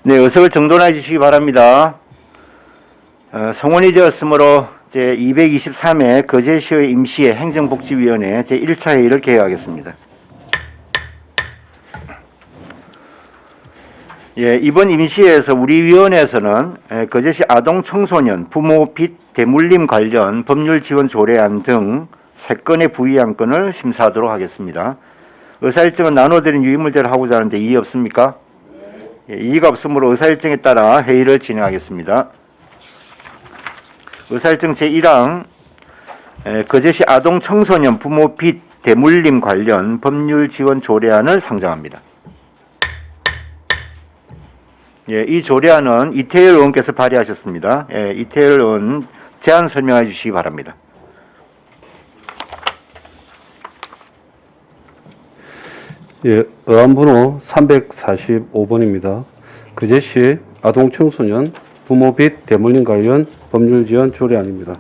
네, 의석을 정돈해 주시기 바랍니다. 성원이 되었으므로 제223회 거제시의 임시회 행정복지위원회 제1차 회의를 개회하겠습니다. 예, 이번 임시회에서 우리 위원회에서는 거제시 아동 청소년 부모 빚 대물림 관련 법률 지원 조례안 등 3건의 부의안건을 심사하도록 하겠습니다. 의사일정은 나눠드린 유의물대로 하고자 하는데 이의 없습니까? 예, 이의가 없으므로 의사일정에 따라 회의를 진행하겠습니다. 의사일정 제1항 거제시 아동 청소년 부모 빚 대물림 관련 법률 지원 조례안을 상정합니다. 예, 이 조례안은 이태열 의원께서 발의하셨습니다. 예, 이태열 의원 제안 설명해 주시기 바랍니다. 예, 의안번호 345번입니다. 거제시 아동 청소년 부모 빚 대물림 관련 법률 지원 조례안입니다.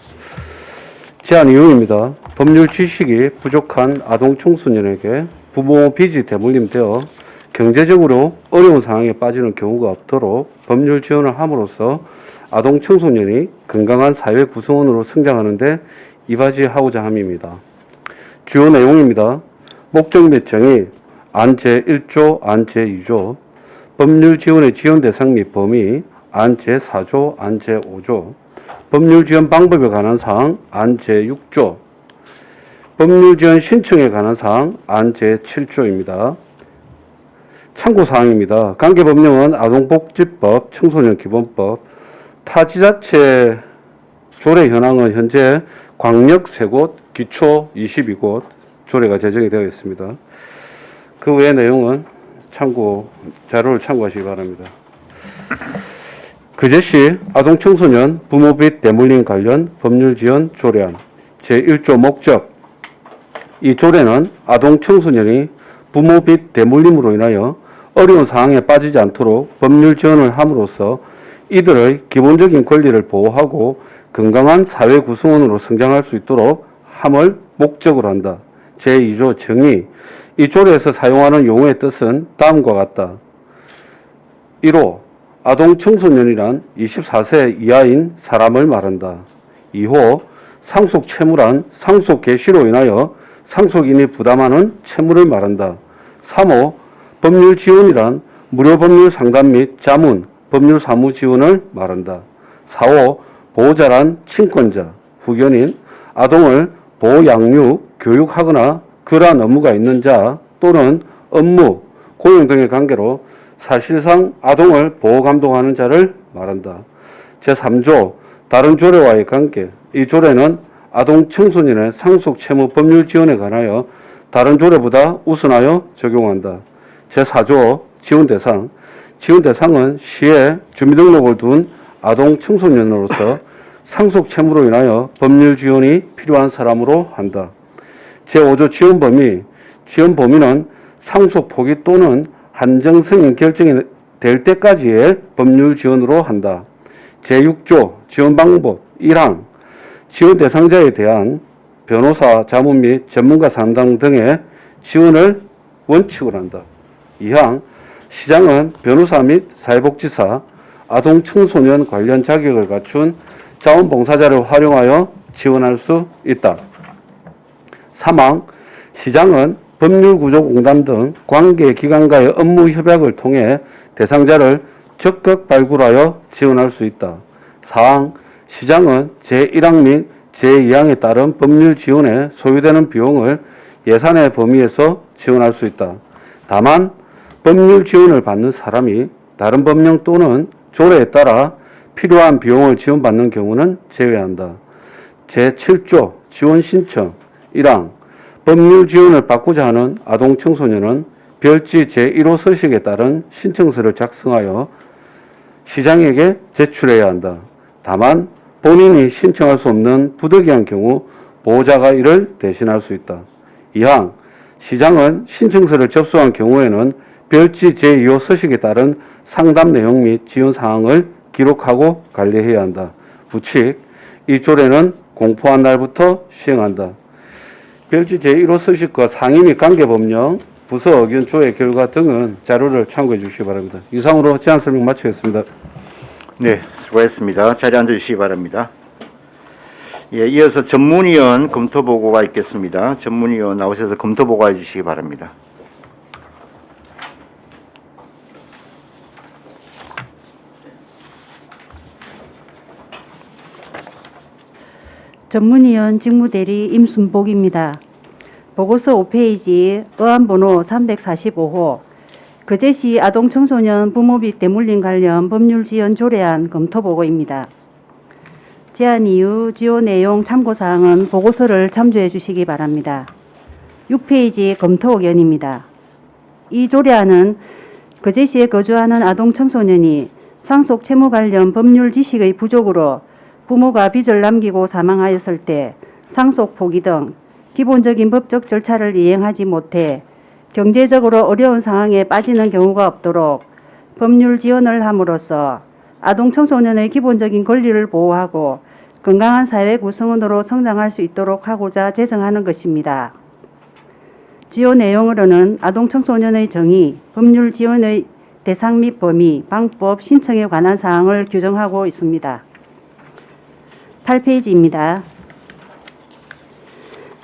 제안 이유입니다. 법률 지식이 부족한 아동 청소년에게 부모 빚이 대물림되어 경제적으로 어려운 상황에 빠지는 경우가 없도록 법률 지원을 함으로써 아동 청소년이 건강한 사회 구성원으로 성장하는 데 이바지하고자 함입니다. 주요 내용입니다. 목적 및 정의, 안 제1조, 안 제2조, 법률 지원의 지원 대상 및 범위, 안 제4조, 안 제5조, 법률 지원 방법에 관한 사항, 안 제6조, 법률 지원 신청에 관한 사항, 안 제7조입니다. 참고사항입니다. 관계법령은 아동복지법, 청소년기본법, 타지자체 조례 현황은 현재 광역 3곳, 기초 22곳 조례가 제정이 되어 있습니다. 그 외의 내용은 자료를 참고하시기 바랍니다. 거제시 아동 청소년 부모 빚 대물림 관련 법률 지원 조례안 제1조 목적. 이 조례는 아동 청소년이 부모 빚 대물림으로 인하여 어려운 상황에 빠지지 않도록 법률 지원을 함으로써 이들의 기본적인 권리를 보호하고 건강한 사회 구성원으로 성장할 수 있도록 함을 목적으로 한다. 제2조 정의. 이 조례에서 사용하는 용어의 뜻은 다음과 같다. 1호 아동 청소년이란 24세 이하인 사람을 말한다. 2호 상속 채무란 상속 개시로 인하여 상속인이 부담하는 채무를 말한다. 3호 법률 지원이란 무료 법률 상담 및 자문, 법률 사무 지원을 말한다. 4호 보호자란 친권자, 후견인, 아동을 보호 양육, 교육하거나 그러한 업무가 있는 자 또는 업무, 고용 등의 관계로 사실상 아동을 보호 감독하는 자를 말한다. 제3조 다른 조례와의 관계. 이 조례는 아동 청소년의 상속 채무 법률 지원에 관하여 다른 조례보다 우선하여 적용한다. 제4조 지원 대상. 지원 대상은 시에 주민등록을 둔 아동 청소년으로서 상속 채무로 인하여 법률 지원이 필요한 사람으로 한다. 제5조 지원 범위. 지원 범위는 상속 포기 또는 한정 승인 결정이 될 때까지의 법률 지원으로 한다. 제6조 지원 방법 1항 지원 대상자에 대한 변호사, 자문 및 전문가 상담 등의 지원을 원칙으로 한다. 2항 시장은 변호사 및 사회복지사, 아동 청소년 관련 자격을 갖춘 자원봉사자를 활용하여 지원할 수 있다. 3항 시장은 법률구조공단 등 관계기관과의 업무 협약을 통해 대상자를 적극 발굴하여 지원할 수 있다. 4항 시장은 제1항 및 제2항에 따른 법률 지원에 소요되는 비용을 예산의 범위에서 지원할 수 있다. 다만 법률 지원을 받는 사람이 다른 법령 또는 조례에 따라 필요한 비용을 지원받는 경우는 제외한다. 제7조 지원 신청 1항 법률 지원을 받고자 하는 아동 청소년은 별지 제1호 서식에 따른 신청서를 작성하여 시장에게 제출해야 한다. 다만 본인이 신청할 수 없는 부득이한 경우 보호자가 이를 대신할 수 있다. 2항 시장은 신청서를 접수한 경우에는 별지 제2호 서식에 따른 상담 내용 및 지원 사항을 기록하고 관리해야 한다. 부칙 이 조례는 공포한 날부터 시행한다. 별지 제1호 서식과 상임 및 관계법령 부서 의견 조회 결과 등은 자료를 참고해 주시기 바랍니다. 이상으로 제안 설명 마치겠습니다. 네, 수고했습니다. 자리에 앉아주시기 바랍니다. 예, 이어서 전문위원 검토보고가 있겠습니다. 전문위원 나오셔서 검토보고해 주시기 바랍니다. 전문위원 직무대리 임순복입니다. 보고서 5페이지 의안번호 345호 거제시 아동청소년 부모 및 대물림 관련 법률 지연 조례안 검토보고입니다. 제안 이유, 주요 내용 참고사항은 보고서를 참조해 주시기 바랍니다. 6페이지 검토 의견입니다. 이 조례안은 거제시에 거주하는 아동청소년이 상속 채무 관련 법률 지식의 부족으로 부모가 빚을 남기고 사망하였을 때 상속 포기 등 기본적인 법적 절차를 이행하지 못해 경제적으로 어려운 상황에 빠지는 경우가 없도록 법률 지원을 함으로써 아동 청소년의 기본적인 권리를 보호하고 건강한 사회 구성원으로 성장할 수 있도록 하고자 제정하는 것입니다. 주요 내용으로는 아동 청소년의 정의, 법률 지원의 대상 및 범위, 방법, 신청에 관한 사항을 규정하고 있습니다. 8페이지입니다.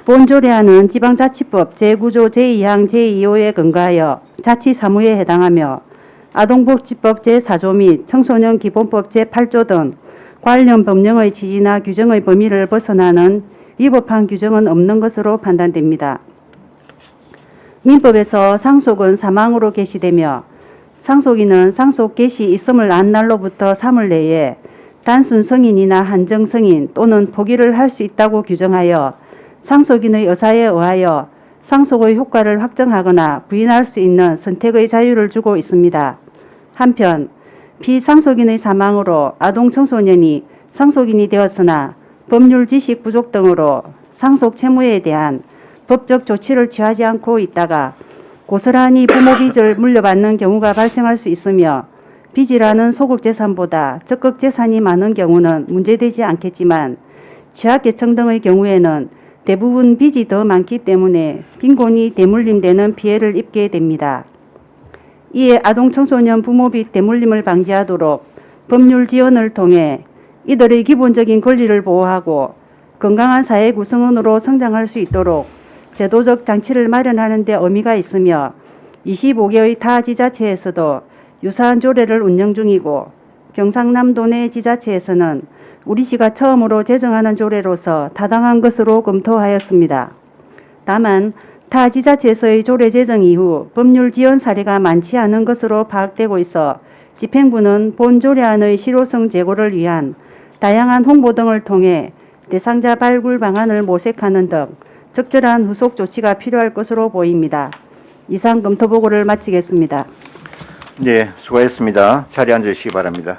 본 조례안은 지방자치법 제9조 제2항 제2호에 근거하여 자치사무에 해당하며 아동복지법 제4조 및 청소년기본법 제8조 등 관련 법령의 취지나 규정의 범위를 벗어나는 위법한 규정은 없는 것으로 판단됩니다. 민법에서 상속은 사망으로 개시되며 상속인은 상속 개시 있음을 안 날로부터 3일 내에 단순 승인이나 한정 승인 또는 포기를 할 수 있다고 규정하여 상속인의 의사에 의하여 상속의 효과를 확정하거나 부인할 수 있는 선택의 자유를 주고 있습니다. 한편 피상속인의 사망으로 아동 청소년이 상속인이 되었으나 법률 지식 부족 등으로 상속 채무에 대한 법적 조치를 취하지 않고 있다가 고스란히 부모 빚을 물려받는 경우가 발생할 수 있으며 빚이라는 소극 재산보다 적극 재산이 많은 경우는 문제되지 않겠지만 취약계층 등의 경우에는 대부분 빚이 더 많기 때문에 빈곤이 대물림되는 피해를 입게 됩니다. 이에 아동 청소년 부모 빚 대물림을 방지하도록 법률 지원을 통해 이들의 기본적인 권리를 보호하고 건강한 사회 구성원으로 성장할 수 있도록 제도적 장치를 마련하는 데 의미가 있으며 25개의 타 지자체에서도 유사한 조례를 운영 중이고 경상남도 내 지자체에서는 우리시가 처음으로 제정하는 조례로서 타당한 것으로 검토하였습니다. 다만 타 지자체에서의 조례 제정 이후 법률 지원 사례가 많지 않은 것으로 파악되고 있어 집행부는 본 조례안의 실효성 제고를 위한 다양한 홍보 등을 통해 대상자 발굴 방안을 모색하는 등 적절한 후속 조치가 필요할 것으로 보입니다. 이상 검토 보고를 마치겠습니다. 네, 수고했습니다. 자리에 앉으시기 바랍니다.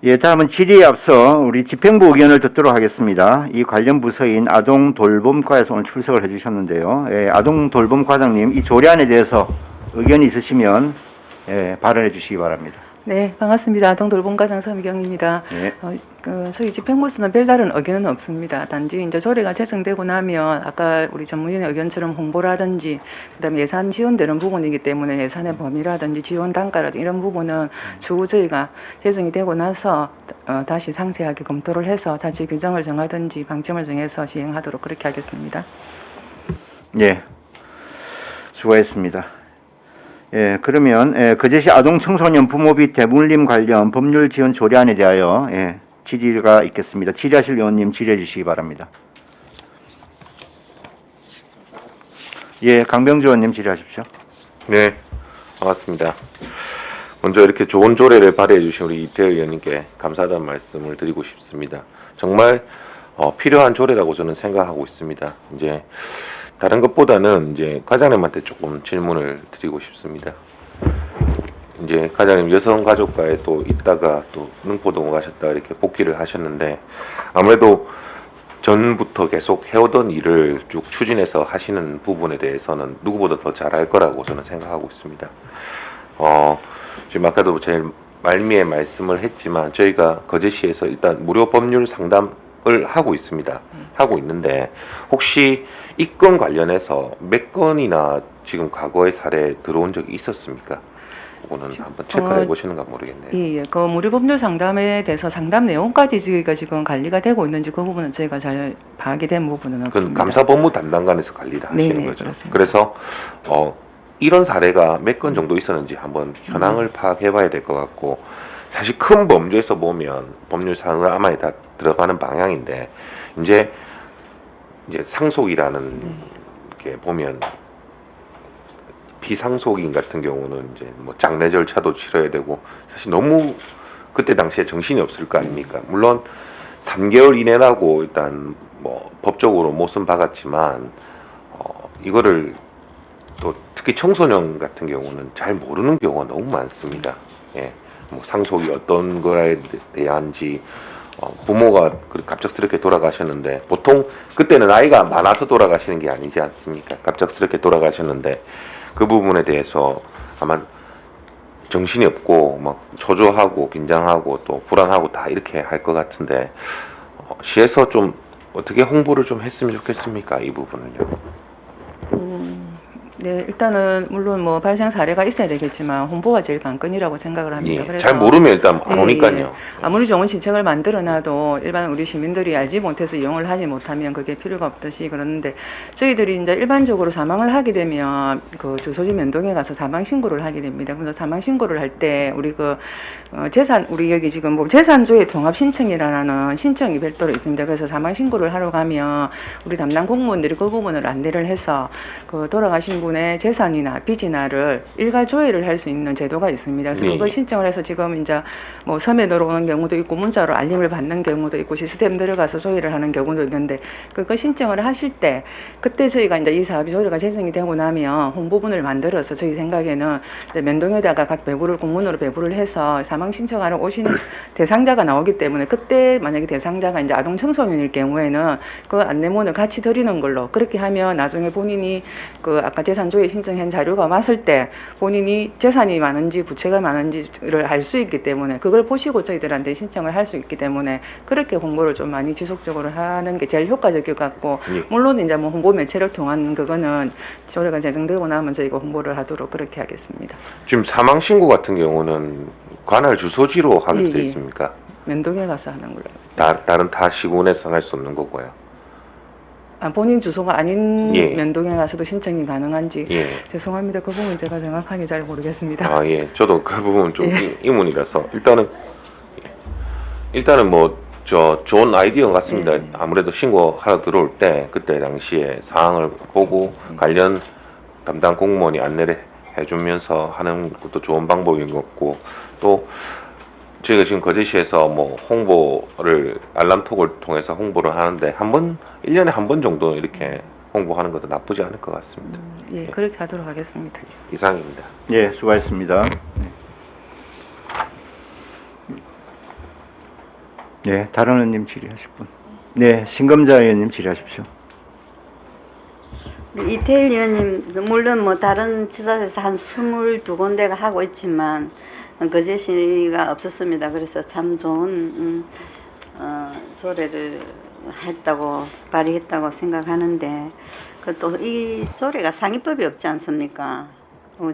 예, 다음은 질의에 앞서 우리 집행부 의견을 듣도록 하겠습니다. 이 관련 부서인 아동돌봄과에서 오늘 출석을 해주셨는데요. 예, 아동돌봄과장님, 이 조례안에 대해서 의견이 있으시면 발언해 주시기 바랍니다. 네, 반갑습니다. 아동돌봄과장 서미경입니다. 네. 저희 집행부서는 별다른 의견은 없습니다. 단지 이제 조례가 제정되고 나면 아까 우리 전문위원의 의견처럼 홍보라든지 그다음에 예산 지원되는 부분이기 때문에 예산의 범위라든지 지원 단가라든지 이런 부분은 추후 저희가 제정이 되고 나서 다시 상세하게 검토를 해서 자치 규정을 정하든지 방침을 정해서 시행하도록 그렇게 하겠습니다. 예, 수고했습니다. 예, 그러면 거제시 아동 청소년 부모 및 대물림 관련 법률 지원 조례안에 대하여 질의가 있겠습니다. 질의하실 의원님 질의해 주시기 바랍니다. 예, 강병주 의원님 질의하십시오. 네, 반갑습니다. 먼저 이렇게 좋은 조례를 발의해 주신 우리 이태일 의원님께 감사하다는 말씀을 드리고 싶습니다. 정말 필요한 조례라고 저는 생각하고 있습니다. 이제 다른 것보다는 이제 과장님한테 조금 질문을 드리고 싶습니다. 이제 과장님 여성가족과에 또 있다가 또 능포동 가셨다 이렇게 복귀를 하셨는데 아무래도 전부터 계속 해오던 일을 쭉 추진해서 하시는 부분에 대해서는 누구보다 더 잘할 거라고 저는 생각하고 있습니다. 지금 아까도 제일 말미에 말씀을 했지만 저희가 거제시에서 일단 무료 법률 상담 하고 있습니다. 하고 있는데 혹시 이 건 관련해서 몇 건이나 지금 과거의 사례 들어온 적이 있었습니까? 그거는 한번 체크를 해보시는가 모르겠네요. 예. 그 무료 법률 상담에 대해서 상담 내용까지 저희가 지금 관리가 되고 있는지 그 부분은 저희가 잘 파악이 된 부분은 그건 없습니다. 감사법무 담당관에서 관리를 하시는 네네, 거죠. 그렇습니다. 그래서 이런 사례가 몇 건 정도 있었는지 한번 현황을 파악해봐야 될 것 같고, 사실 큰 범죄에서 보면 법률 사항을 아마 다 들어가는 방향인데, 이제 상속이라는 게 보면 비상속인 같은 경우는 이제 뭐 장례 절차도 치러야 되고, 사실 너무 그때 당시에 정신이 없을 거 아닙니까? 물론 3개월 이내라고 일단 뭐 법적으로 못은 박았지만 이거를 또 특히 청소년 같은 경우는 잘 모르는 경우가 너무 많습니다. 예, 뭐 상속이 어떤 거에 대한지 부모가 갑작스럽게 돌아가셨는데, 보통 그때는 나이가 많아서 돌아가시는 게 아니지 않습니까? 갑작스럽게 돌아가셨는데 그 부분에 대해서 아마 정신이 없고 막 초조하고 긴장하고 또 불안하고 다 이렇게 할 것 같은데, 시에서 좀 어떻게 홍보를 좀 했으면 좋겠습니까? 이 부분은요. 네, 일단은 물론 뭐 발생 사례가 있어야 되겠지만 홍보가 제일 관건이라고 생각을 합니다. 예, 잘 모르면 일단 안 오니까요. 아무리 좋은 시책을 만들어놔도 일반 우리 시민들이 알지 못해서 이용을 하지 못하면 그게 필요가 없듯이, 그러는데 저희들이 이제 일반적으로 사망을 하게 되면 그 주소지 면동에 가서 사망 신고를 하게 됩니다. 그래서 사망 신고를 할 때 우리 우리 여기 지금 뭐 재산조회 통합 신청이라는 신청이 별도로 있습니다. 그래서 사망 신고를 하러 가면 우리 담당 공무원들이 그 부분을 안내를 해서 그 돌아가신 분의 재산이나 빚이나를 일괄 조회를 할 수 있는 제도가 있습니다. 그래서 그걸 신청을 해서 지금 이제 뭐 섬에 들어오는 경우도 있고 문자로 알림을 받는 경우도 있고 시스템 들어가서 조회를 하는 경우도 있는데, 그거 신청을 하실 때 그때 저희가 이제 이 사업이 조례가 제정이 되고 나면 홍보문을 만들어서 저희 생각에는 이제 면동에다가 각 배부를 공문으로 배부를 해서 사망 신청하러 오신 대상자가 나오기 때문에, 그때 만약에 대상자가 이제 아동 청소년일 경우에는 그 안내문을 같이 드리는 걸로, 그렇게 하면 나중에 본인이 그 아까 재산조회 신청한 자료가 왔을 때 본인이 재산이 많은지 부채가 많은지를 알 수 있기 때문에 그걸 보시고 저희들한테 신청을 할 수 있기 때문에 그렇게 홍보를 좀 많이 지속적으로 하는 게 제일 효과적일 것 같고, 물론 이제 뭐 홍보 매체를 통한 그거는 조례가 제정되고 나면 저희가 홍보를 하도록 그렇게 하겠습니다. 지금 사망 신고 같은 경우는 관할 주소지로 하게 돼 있습니까? 면동에 가서 하는 걸로 알고 있습니다. 다른 타 시군에서 할 수 없는 거고요. 본인 주소가 아닌 예. 면동에 가서도 신청이 가능한지 예. 죄송합니다. 그 부분 제가 정확하게 잘 모르겠습니다. 아, 예. 저도 그 부분 좀 의문이라서 일단은 뭐 좋은 아이디어 같습니다. 아무래도 신고하러 들어올 때 그때 당시에 사항을 보고 관련 담당 공무원이 안내를 해주면서 하는 것도 좋은 방법인 것 같고, 또 저희가 지금 거제시에서 뭐 홍보를 알람톡을 통해서 홍보를 하는데 1년에 한 번 정도 이렇게 홍보하는 것도 나쁘지 않을 것 같습니다. 예, 그렇게 하도록 하겠습니다. 이상입니다. 예, 수고하셨습니다. 네, 다른 의원님 질의하실 분. 네, 신검자 의원님 질의하십시오. 우리 이태일 의원님, 물론 뭐 다른 지자체에서 한 22군데가 하고 있지만 거제시가 없었습니다. 그래서 참 좋은 조례를 발의했다고 생각하는데, 또 이 조례가 상위법이 없지 않습니까?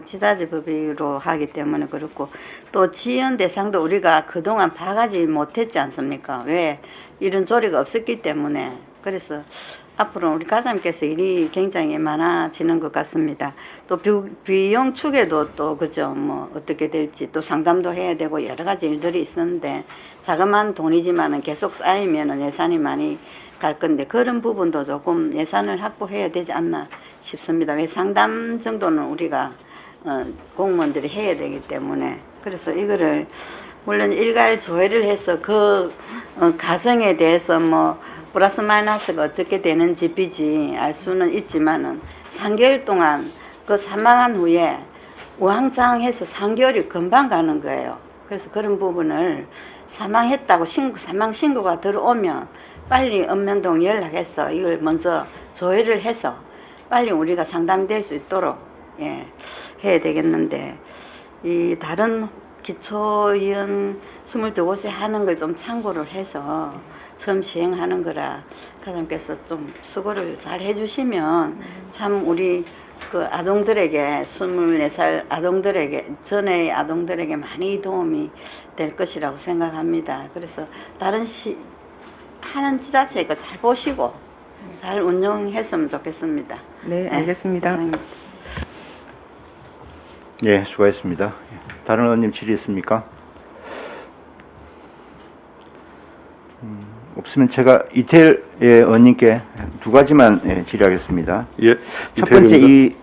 지자체법으로 하기 때문에 그렇고, 또 지연 대상도 우리가 그동안 봐가지 못했지 않습니까? 왜? 이런 조례가 없었기 때문에. 그래서 앞으로 우리 과장님께서 일이 굉장히 많아지는 것 같습니다. 또 비용 축에도 또 그죠, 뭐 어떻게 될지 또 상담도 해야 되고 여러 가지 일들이 있었는데, 자그마한 돈이지만은 계속 쌓이면은 예산이 많이 갈 건데, 그런 부분도 조금 예산을 확보해야 되지 않나 싶습니다. 왜? 상담 정도는 우리가 공무원들이 해야 되기 때문에. 그래서 이거를 물론 일괄 조회를 해서 그 가정에 대해서 뭐 플러스 마이너스가 어떻게 되는지 빚이 알 수는 있지만은 3개월 동안 그 사망한 후에 우왕좌왕해서 3개월이 금방 가는 거예요. 그래서 그런 부분을 사망했다고 사망 신고가 들어오면 빨리 읍면동 연락해서 이걸 먼저 조회를 해서 빨리 우리가 상담될 수 있도록 해야 되겠는데, 이 다른 기초위원 22곳에 하는 걸 좀 참고를 해서 처음 시행하는 거라 가장께서 좀 수고를 잘 해주시면 참 우리 그 아동들에게 24살 아동들에게 전의 아동들에게 많이 도움이 될 것이라고 생각합니다. 그래서 다른 하는 지자체가 잘 보시고 잘 운영했으면 좋겠습니다. 네, 알겠습니다. 이상입니다. 예, 수고했습니다. 다른 의원님 질의 있습니까? 없으면 제가 이태일 의원님께 두 가지만 질의하겠습니다. 예. 첫 번째 이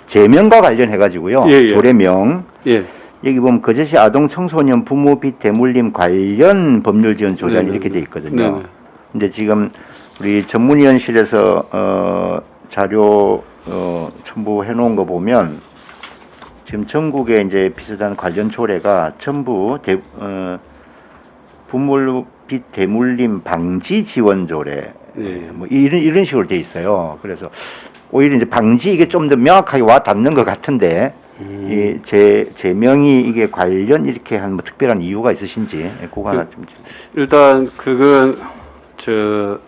제명과 관련해 가지고요. 예, 예. 조례명 예. 여기 보면 거제시 아동 청소년 부모 빚 대물림 관련 법률 지원 조례안 네네. 이렇게 돼 있거든요. 네네. 근데 지금 우리 전문위원실에서 자료 첨부해 놓은 거 보면 지금 전국에 이제 비슷한 관련 조례가 전부 부모 빚 대물림 방지 지원 조례 예. 뭐 이런 식으로 돼 있어요. 그래서 오히려 이제 방지 이게 좀 더 명확하게 와 닿는 것 같은데 이 제명이 이게 관련 이렇게 한 뭐 특별한 이유가 있으신지 그거 하나 좀. 일단 그건 저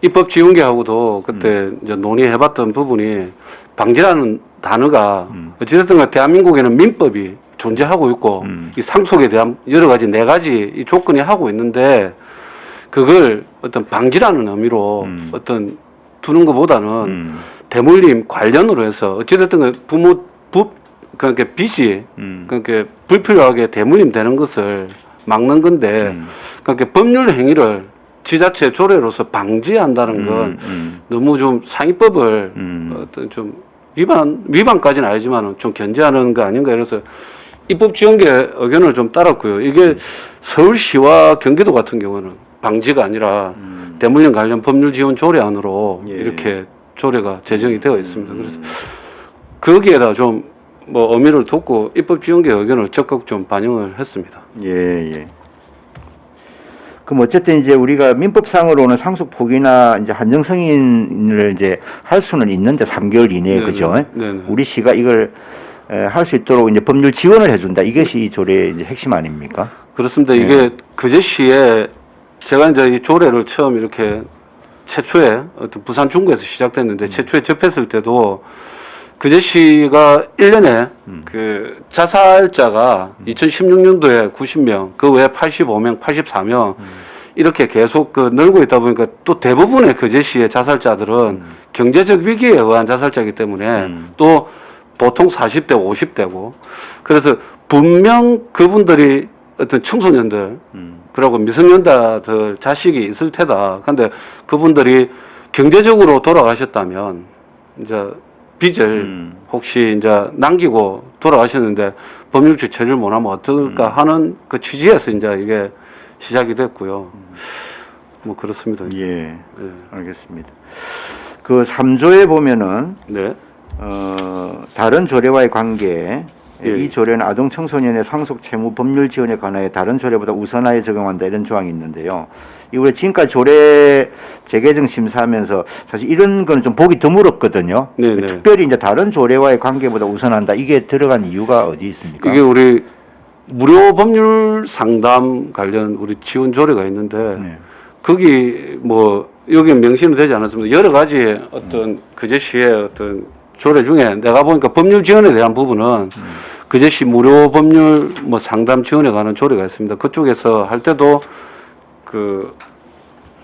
입법 지원계하고도 그때 이제 논의해봤던 부분이 방지라는 단어가 어찌됐든 간에 대한민국에는 민법이 존재하고 있고 이 상속에 대한 여러 가지 네 가지 이 조건이 하고 있는데 그걸 어떤 방지라는 의미로 어떤 두는 것보다는 대물림 관련으로 해서 어찌됐든 간에 그러니까 빚이 그러니까 불필요하게 대물림 되는 것을 막는 건데 그러니까 법률 행위를 지자체 조례로서 방지한다는 건 너무 좀 상위법을 어떤 좀 위반까지는 아니지만 좀 견제하는 거 아닌가 이래서 입법 지원계 의견을 좀 따랐고요. 이게 서울시와 경기도 같은 경우는 방지가 아니라 대물림 관련 법률 지원 조례안으로 예. 이렇게 조례가 제정이 되어 있습니다. 그래서 거기에다 좀 뭐 의미를 뒀고 입법 지원계 의견을 적극 좀 반영을 했습니다. 예, 예. 그럼 어쨌든 이제 우리가 민법상으로는 상속 포기나 이제 한정 승인을 이제 할 수는 있는데 3개월 이내에 네네. 그죠? 네네. 우리 시가 이걸 할 수 있도록 이제 법률 지원을 해준다. 이것이 이 조례의 이제 핵심 아닙니까? 그렇습니다. 네. 이게 그제시에 제가 이제 이 조례를 처음 이렇게 최초에 어떤 부산 중구에서 시작됐는데 최초에 접했을 때도 그제시가 1년에 그 자살자가 2016년도에 90명, 그 외에 85명, 84명 이렇게 계속 그 늘고 있다 보니까 또 대부분의 그제시의 자살자들은 경제적 위기에 의한 자살자이기 때문에 또 보통 40대, 50대고 그래서 분명 그분들이 어떤 청소년들 그리고 미성년자들 자식이 있을 테다. 근데 그분들이 경제적으로 돌아가셨다면 이제 빚을 혹시 이제 남기고 돌아가셨는데 법률적 처리를 못하면 어떨까 하는 그 취지에서 이제 이게 시작이 됐고요. 뭐 그렇습니다. 예, 예. 알겠습니다. 그 3조에 보면은 네. 다른 조례와의 관계 예. 이 조례는 아동 청소년의 상속 채무 법률 지원에 관하여 다른 조례보다 우선하여 적용한다 이런 조항이 있는데요. 이 우리 지금까지 조례 재개정 심사하면서 사실 이런 건 좀 보기 드물었거든요. 네네. 특별히 이제 다른 조례와의 관계보다 우선한다 이게 들어간 이유가 어디 있습니까? 이게 우리 무료 법률 상담 관련 우리 지원 조례가 있는데 네. 거기 뭐 여기 명시는 되지 않았습니다. 여러 가지 어떤 그제시의 어떤 조례 중에 내가 보니까 법률 지원에 대한 부분은 그제시 무료 법률 뭐 상담 지원에 관한 조례가 있습니다. 그쪽에서 할 때도 그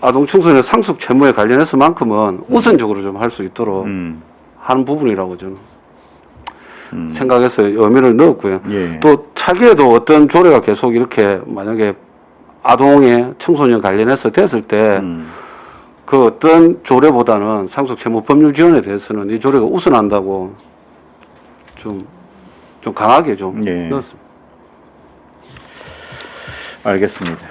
아동 청소년 상속 채무에 관련해서만큼은 우선적으로 좀 할 수 있도록 하는 부분이라고 저는 생각해서 의미를 넣었고요. 예. 또 차기에도 어떤 조례가 계속 이렇게 만약에 아동의 청소년 관련해서 됐을 때 그 어떤 조례보다는 상속 채무 법률 지원에 대해서는 이 조례가 우선한다고 좀 강하게 좀 예. 넣었습니다. 알겠습니다.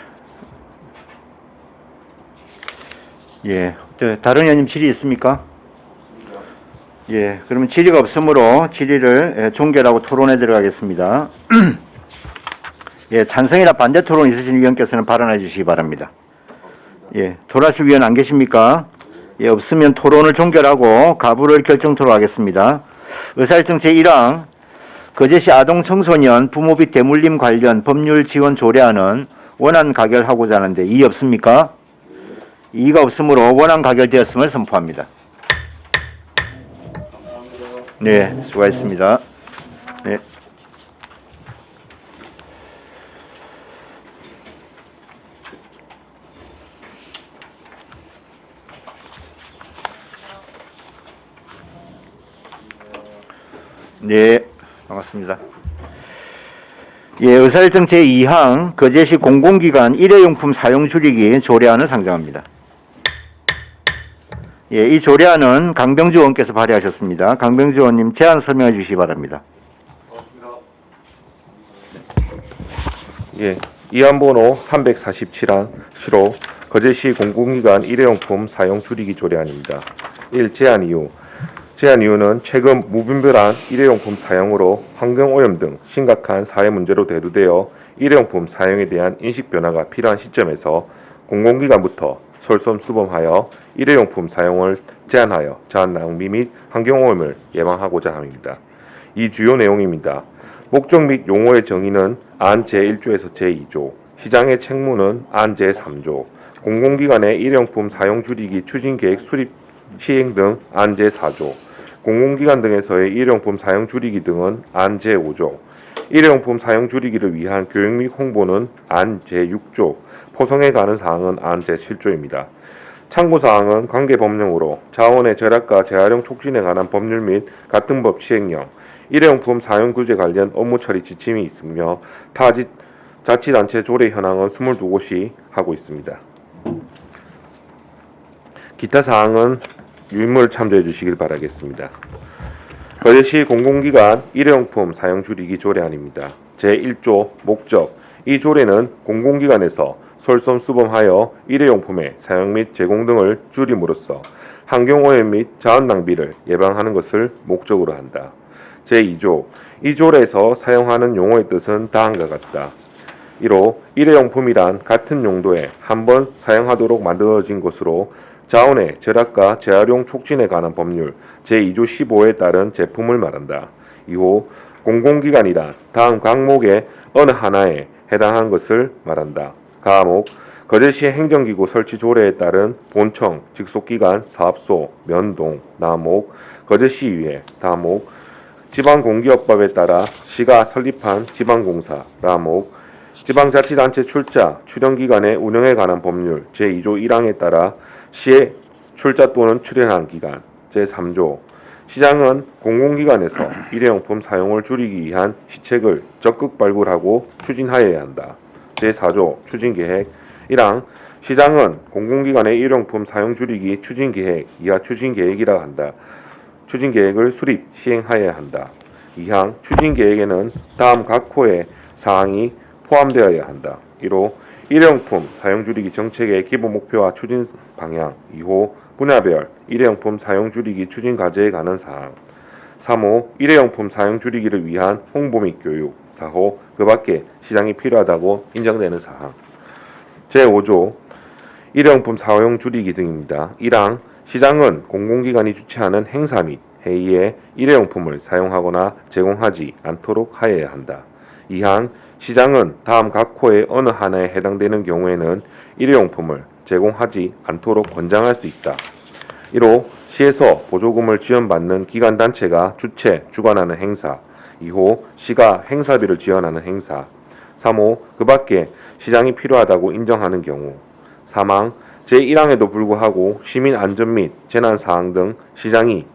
예, 다른 의원님 질의 있습니까? 예, 그러면 질의가 없으므로 질의를 종결하고 토론에 들어가겠습니다. 예, 찬성이나 반대 토론 있으신 위원께서는 발언해 주시기 바랍니다. 예, 토론하실 위원 안 계십니까? 예, 없으면 토론을 종결하고 가부를 결정토록 하겠습니다. 의사일정 제1항 거제시 아동 청소년 부모비 대물림 관련 법률 지원 조례안은 원안 가결하고자 하는데 이의 없습니까? 이의가 없으므로 원안 가결되었음을 선포합니다. 네, 수고하셨습니다. 네. 네, 반갑습니다. 예, 의사일정 제2항 거제시 공공기관 일회용품 사용 줄이기 조례안을 상정합니다. 예, 이 조례안은 강병주 의원께서 발의하셨습니다. 강병주 의원님 제안 설명해 주시기 바랍니다. 예, 이안번호 347항 시로 거제시 공공기관 일회용품 사용 줄이기 조례안입니다. 1. 제안 이유. 제안 이유는 최근 무분별한 일회용품 사용으로 환경오염 등 심각한 사회 문제로 대두되어 일회용품 사용에 대한 인식 변화가 필요한 시점에서 공공기관부터 솔선수범하여 일회용품 사용을 제한하여 자원 낭비 및 환경오염을 예방하고자 함입니다. 이 주요 내용입니다. 목적 및 용어의 정의는 안 제1조에서 제2조, 시장의 책무는 안 제3조, 공공기관의 일회용품 사용 줄이기 추진계획 수립 시행 등 안 제4조, 공공기관 등에서의 일회용품 사용 줄이기 등은 안 제5조, 일회용품 사용 줄이기를 위한 교육 및 홍보는 안 제6조, 포성에 관한 사항은 안 제7조입니다. 참고사항은 관계 법령으로 자원의 절약과 재활용 촉진에 관한 법률 및 같은 법 시행령, 일회용품 사용 규제 관련 업무 처리 지침이 있으며 자치단체 조례 현황은 22곳이 하고 있습니다. 기타 사항은 유인물 참조해 주시길 바라겠습니다. 거제시 공공기관 일회용품 사용 줄이기 조례안입니다. 제1조 목적. 이 조례는 공공기관에서 솔선수범하여 일회용품의 사용 및 제공 등을 줄임으로써 환경오염 및 자원 낭비를 예방하는 것을 목적으로 한다. 제2조. 이 조례에서 사용하는 용어의 뜻은 다음과 같다. 1호 일회용품이란 같은 용도에 한 번 사용하도록 만들어진 것으로 자원의 절약과 재활용 촉진에 관한 법률 제2조 15호에 따른 제품을 말한다. 2호 공공기관이란 다음 항목의 어느 하나에 해당한 것을 말한다. 가목 거제시 행정기구 설치 조례에 따른 본청, 직속기관, 사업소, 면동, 나목, 거제시의회, 다목, 지방공기업법에 따라 시가 설립한 지방공사, 라목, 지방자치단체 출자, 출연기관의 운영에 관한 법률 제2조 1항에 따라 시에 출자 또는 출연한 기간, 제3조, 시장은 공공기관에서 일회용품 사용을 줄이기 위한 시책을 적극 발굴하고 추진하여야 한다. 제4조, 추진계획 1항, 시장은 공공기관의 일회용품 사용 줄이기 추진계획, 이하 추진계획이라 한다. 추진계획을 수립, 시행하여야 한다. 2항, 추진계획에는 다음 각 호의 사항이 포함되어야 한다. 1호, 일회용품 사용 줄이기 정책의 기본 목표와 추진 방향. 2호, 분야별 일회용품 사용 줄이기 추진 과제에 관한 사항. 3호, 일회용품 사용 줄이기를 위한 홍보 및 교육. 4호, 그 밖에 시장이 필요하다고 인정되는 사항. 제5조, 일회용품 사용 줄이기 등입니다. 1항, 시장은 공공기관이 주최하는 행사 및 회의에 일회용품을 사용하거나 제공하지 않도록 하여야 한다. 2항, 시장은 다음 각 호의 어느 하나에 해당되는 경우에는 일회용품을 제공하지 않도록 권장할 수 있다. 1호, 시에서 보조금을 지원받는 기관단체가 주최, 주관하는 행사. 2호, 시가 행사비를 지원하는 행사. 3호, 그 밖에 시장이 필요하다고 인정하는 경우. 3항, 제1항에도 불구하고 시민 안전 및 재난 사항 등 시장이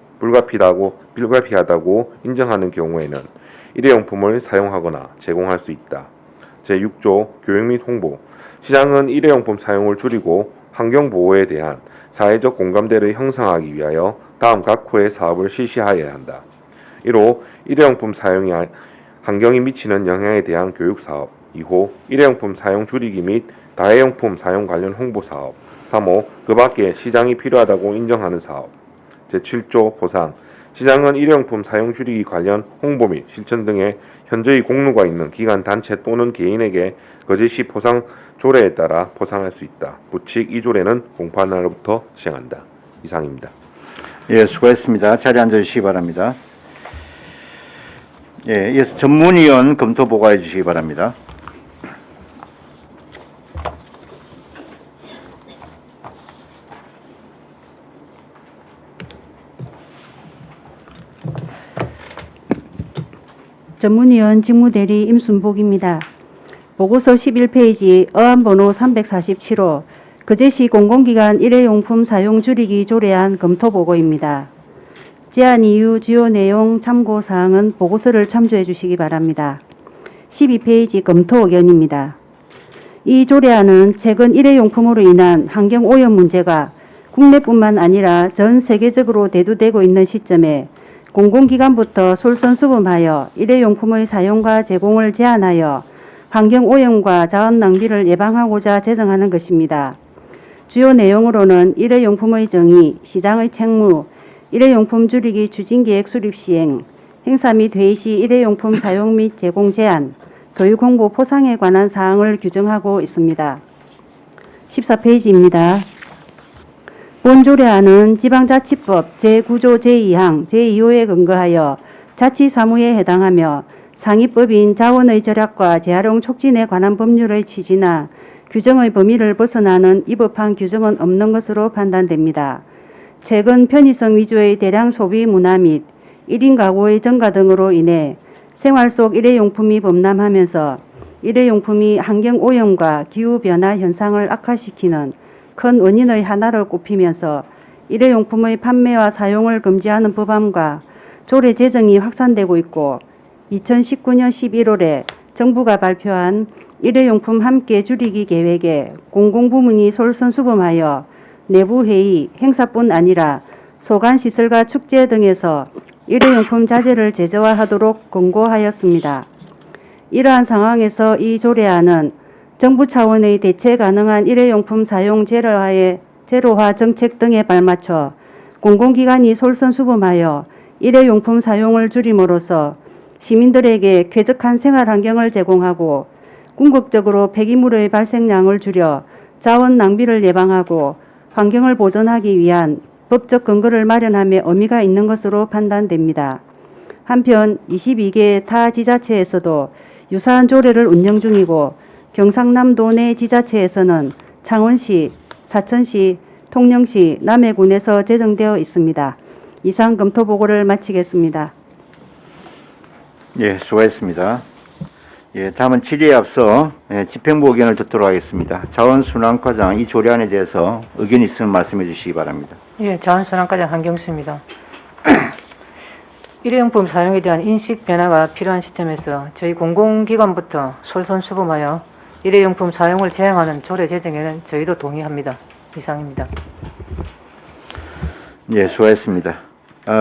불가피하다고 인정하는 경우에는 일회용품을 사용하거나 제공할 수 있다. 제6조, 교육 및 홍보. 시장은 일회용품 사용을 줄이고 환경보호에 대한 사회적 공감대를 형성하기 위하여 다음 각 호의 사업을 실시하여야 한다. 1호, 일회용품 사용이 환경에 미치는 영향에 대한 교육사업. 2호, 일회용품 사용 줄이기 및 다회용품 사용 관련 홍보사업. 3호, 그 밖에 시장이 필요하다고 인정하는 사업. 제7조, 보상. 시장은 일회용품 사용 줄이기 관련 홍보 및 실천 등의 현저히 공로가 있는 기관, 단체 또는 개인에게 거제시 포상 조례에 따라 포상할 수 있다. 부칙 이 조례는 공포한 날로부터 시행한다. 이상입니다. 예, 수고했습니다. 자리에 앉아주시기 바랍니다. 예, 이어서 전문위원 검토 보고해 주시기 바랍니다. 전문위원 직무대리 임순복입니다. 보고서 11페이지 어안번호 347호 거제시 공공기관 일회용품 사용 줄이기 조례안 검토보고입니다. 제안 이유 주요 내용 참고사항은 보고서를 참조해 주시기 바랍니다. 12페이지 검토 의견입니다. 이 조례안은 최근 일회용품으로 인한 환경오염 문제가 국내뿐만 아니라 전 세계적으로 대두되고 있는 시점에 공공기관부터 솔선수범하여 일회용품의 사용과 제공을 제한하여 환경오염과 자원 낭비를 예방하고자 제정하는 것입니다. 주요 내용으로는 일회용품의 정의, 시장의 책무, 일회용품 줄이기 추진계획 수립 시행, 행사 및 회의 시 일회용품 사용 및 제공 제한, 교육 홍보 포상에 관한 사항을 규정하고 있습니다. 14페이지입니다. 본 조례안은 지방자치법 제9조 제2항 제2호에 근거하여 자치사무에 해당하며 상위법인 자원의 절약과 재활용 촉진에 관한 법률의 취지나 규정의 범위를 벗어나는 위법한 규정은 없는 것으로 판단됩니다. 최근 편의성 위주의 대량 소비 문화 및 1인 가구의 증가 등으로 인해 생활 속 일회용품이 범람하면서 일회용품이 환경오염과 기후변화 현상을 악화시키는 큰 원인의 하나로 꼽히면서 일회용품의 판매와 사용을 금지하는 법안과 조례 제정이 확산되고 있고 2019년 11월에 정부가 발표한 일회용품 함께 줄이기 계획에 공공부문이 솔선수범하여 내부회의, 행사뿐 아니라 소관시설과 축제 등에서 일회용품 자재를 제조화하도록 권고하였습니다. 이러한 상황에서 이 조례안은 정부 차원의 대체 가능한 일회용품 사용 제로화 정책 등에 발맞춰 공공기관이 솔선수범하여 일회용품 사용을 줄임으로써 시민들에게 쾌적한 생활 환경을 제공하고 궁극적으로 폐기물의 발생량을 줄여 자원 낭비를 예방하고 환경을 보존하기 위한 법적 근거를 마련함에 의미가 있는 것으로 판단됩니다. 한편 22개 타 지자체에서도 유사한 조례를 운영 중이고 경상남도 내 지자체에서는 창원시, 사천시, 통영시, 남해군에서 제정되어 있습니다. 이상 검토 보고를 마치겠습니다. 예, 수고했습니다. 예, 다음은 질의에 앞서 집행부 의견을 듣도록 하겠습니다. 자원순환과장 이 조례안에 대해서 의견이 있으면 말씀해 주시기 바랍니다. 예, 자원순환과장 한경수입니다. 일회용품 사용에 대한 인식 변화가 필요한 시점에서 저희 공공기관부터 솔선수범하여 일회용품 사용을 제한하는 조례 제정에는 저희도 동의합니다. 이상입니다. 예, 수고했습니다.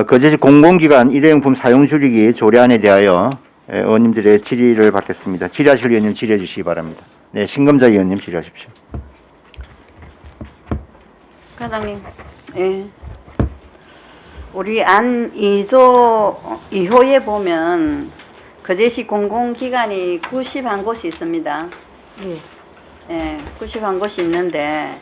거제시 공공기관 일회용품 사용 줄이기 조례안에 대하여 의원님들의 질의를 받겠습니다. 질의하실 의원님 질의해 주시기 바랍니다. 네, 신검자 의원님 질의하십시오. 과장님, 예. 우리 안 2호에 보면 거제시 공공기관이 91곳이 있습니다. 예, 91곳이 있는데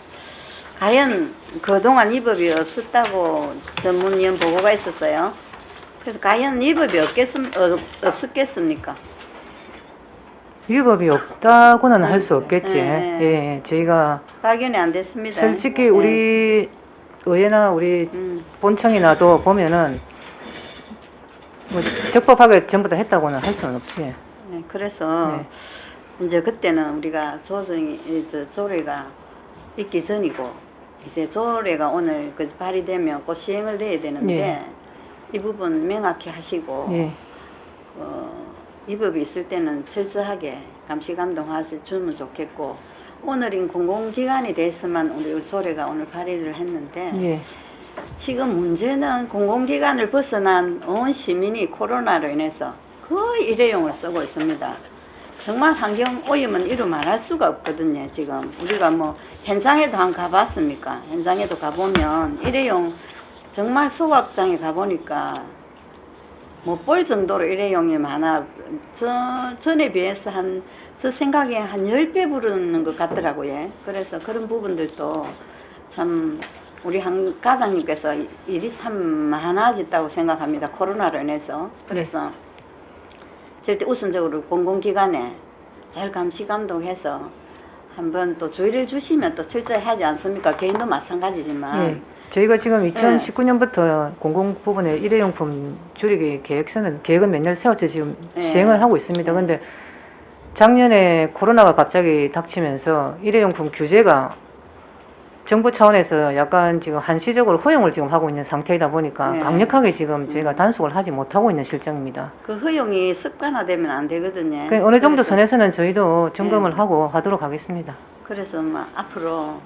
과연 그동안 위법이 없었다고 전문위원 보고가 있었어요. 그래서 과연 위법이 없었겠습니까? 위법이 없다고는 할 수 없겠지. 네. 예, 저희가 발견이 안 됐습니다. 솔직히 우리 의회나 우리 본청이나도 보면은 뭐 적법하게 전부 다 했다고는 할 수는 없지. 네, 그래서 이제 그때는 우리가 조례가 있기 전이고 이제 조례가 오늘 발의되면 곧 시행을 돼야 되는데 이 부분 명확히 하시고 위법이 있을 때는 철저하게 감시감독하시면 좋겠고 오늘인 공공기관에 대해서만 우리 조례가 오늘 발의를 했는데 지금 문제는 공공기관을 벗어난 온 시민이 코로나로 인해서 거의 일회용을 쓰고 있습니다. 정말 환경오염은 이루 말할 수가 없거든요. 지금 우리가 뭐 현장에도 한 가봤습니까? 현장에도 가보면 일회용 정말 소각장에 가보니까 못 볼 정도로 일회용이 많아. 전에 비해서 저 생각에 한 10배 부르는 것 같더라고요. 그래서 그런 부분들도 참 우리 한 과장님께서 일이 참 많아졌다고 생각합니다. 코로나로 인해서. 그래서 절대 우선적으로 공공기관에 잘 감시 감독해서 한번 또 조의를 주시면 또 철저히 하지 않습니까? 개인도 마찬가지지만 저희가 지금 2019년부터 공공 부분에 일회용품 줄이기 계획은 몇 년 세워서 지금 네. 시행을 하고 있습니다. 근데 작년에 코로나가 갑자기 닥치면서 일회용품 규제가 정부 차원에서 약간 지금 한시적으로 허용을 지금 하고 있는 상태이다 보니까 네. 강력하게 지금 저희가 단속을 하지 못하고 있는 실정입니다. 그 허용이 습관화되면 안 되거든요. 그 어느 정도 그래서- 선에서는 저희도 점검을 네. 하고 하도록 하겠습니다. 그래서 막 앞으로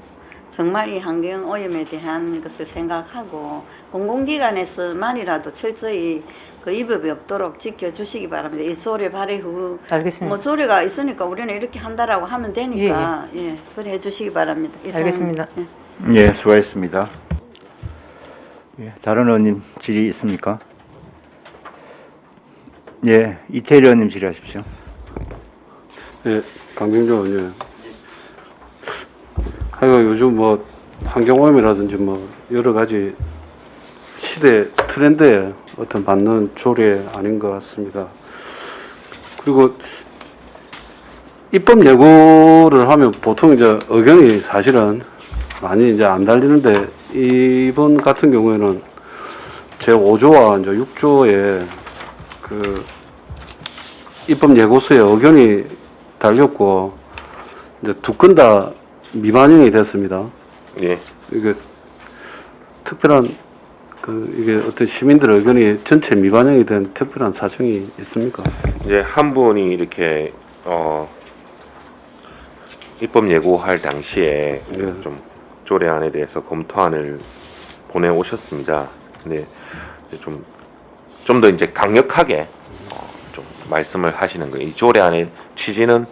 정말 이 환경 오염에 대한 것을 생각하고 공공기관에서만이라도 철저히 그 위법이 없도록 지켜주시기 바랍니다. 이 조례 발의 후 알겠습니다. 뭐 조례가 있으니까 우리는 이렇게 한다라고 하면 되니까 예, 그래 해주시기 바랍니다. 이상- 알겠습니다. 예. 예, 수고하셨습니다. 예, 다른 의원님 질의 있습니까? 예, 이태일 의원님 질의하십시오. 예, 강병조 의원님. 하여간 요즘 뭐 환경오염이라든지 뭐 여러 가지 시대 트렌드에 어떤 받는 조례 아닌 것 같습니다. 그리고 입법 예고를 하면 보통 이제 의견이 사실은 많이 이제 안 달리는데 이번 같은 경우에는 제 5조와 이제 6조에 그 입법 예고서에 의견이 달렸고 이제 두 건 다 미반영이 됐습니다. 예. 이게 특별한 이게 어떤 시민들의 의견이 전체 미반영이 된 특별한 사정이 있습니까? 이제 한 분이 이렇게 입법 예고할 당시에 예. 좀 조례안에 대해서 검토안을 보내 오셨습니다. 근데 이제 좀 더 이제 강력하게 좀 말씀을 하시는 거예요. 이 조례안의 취지는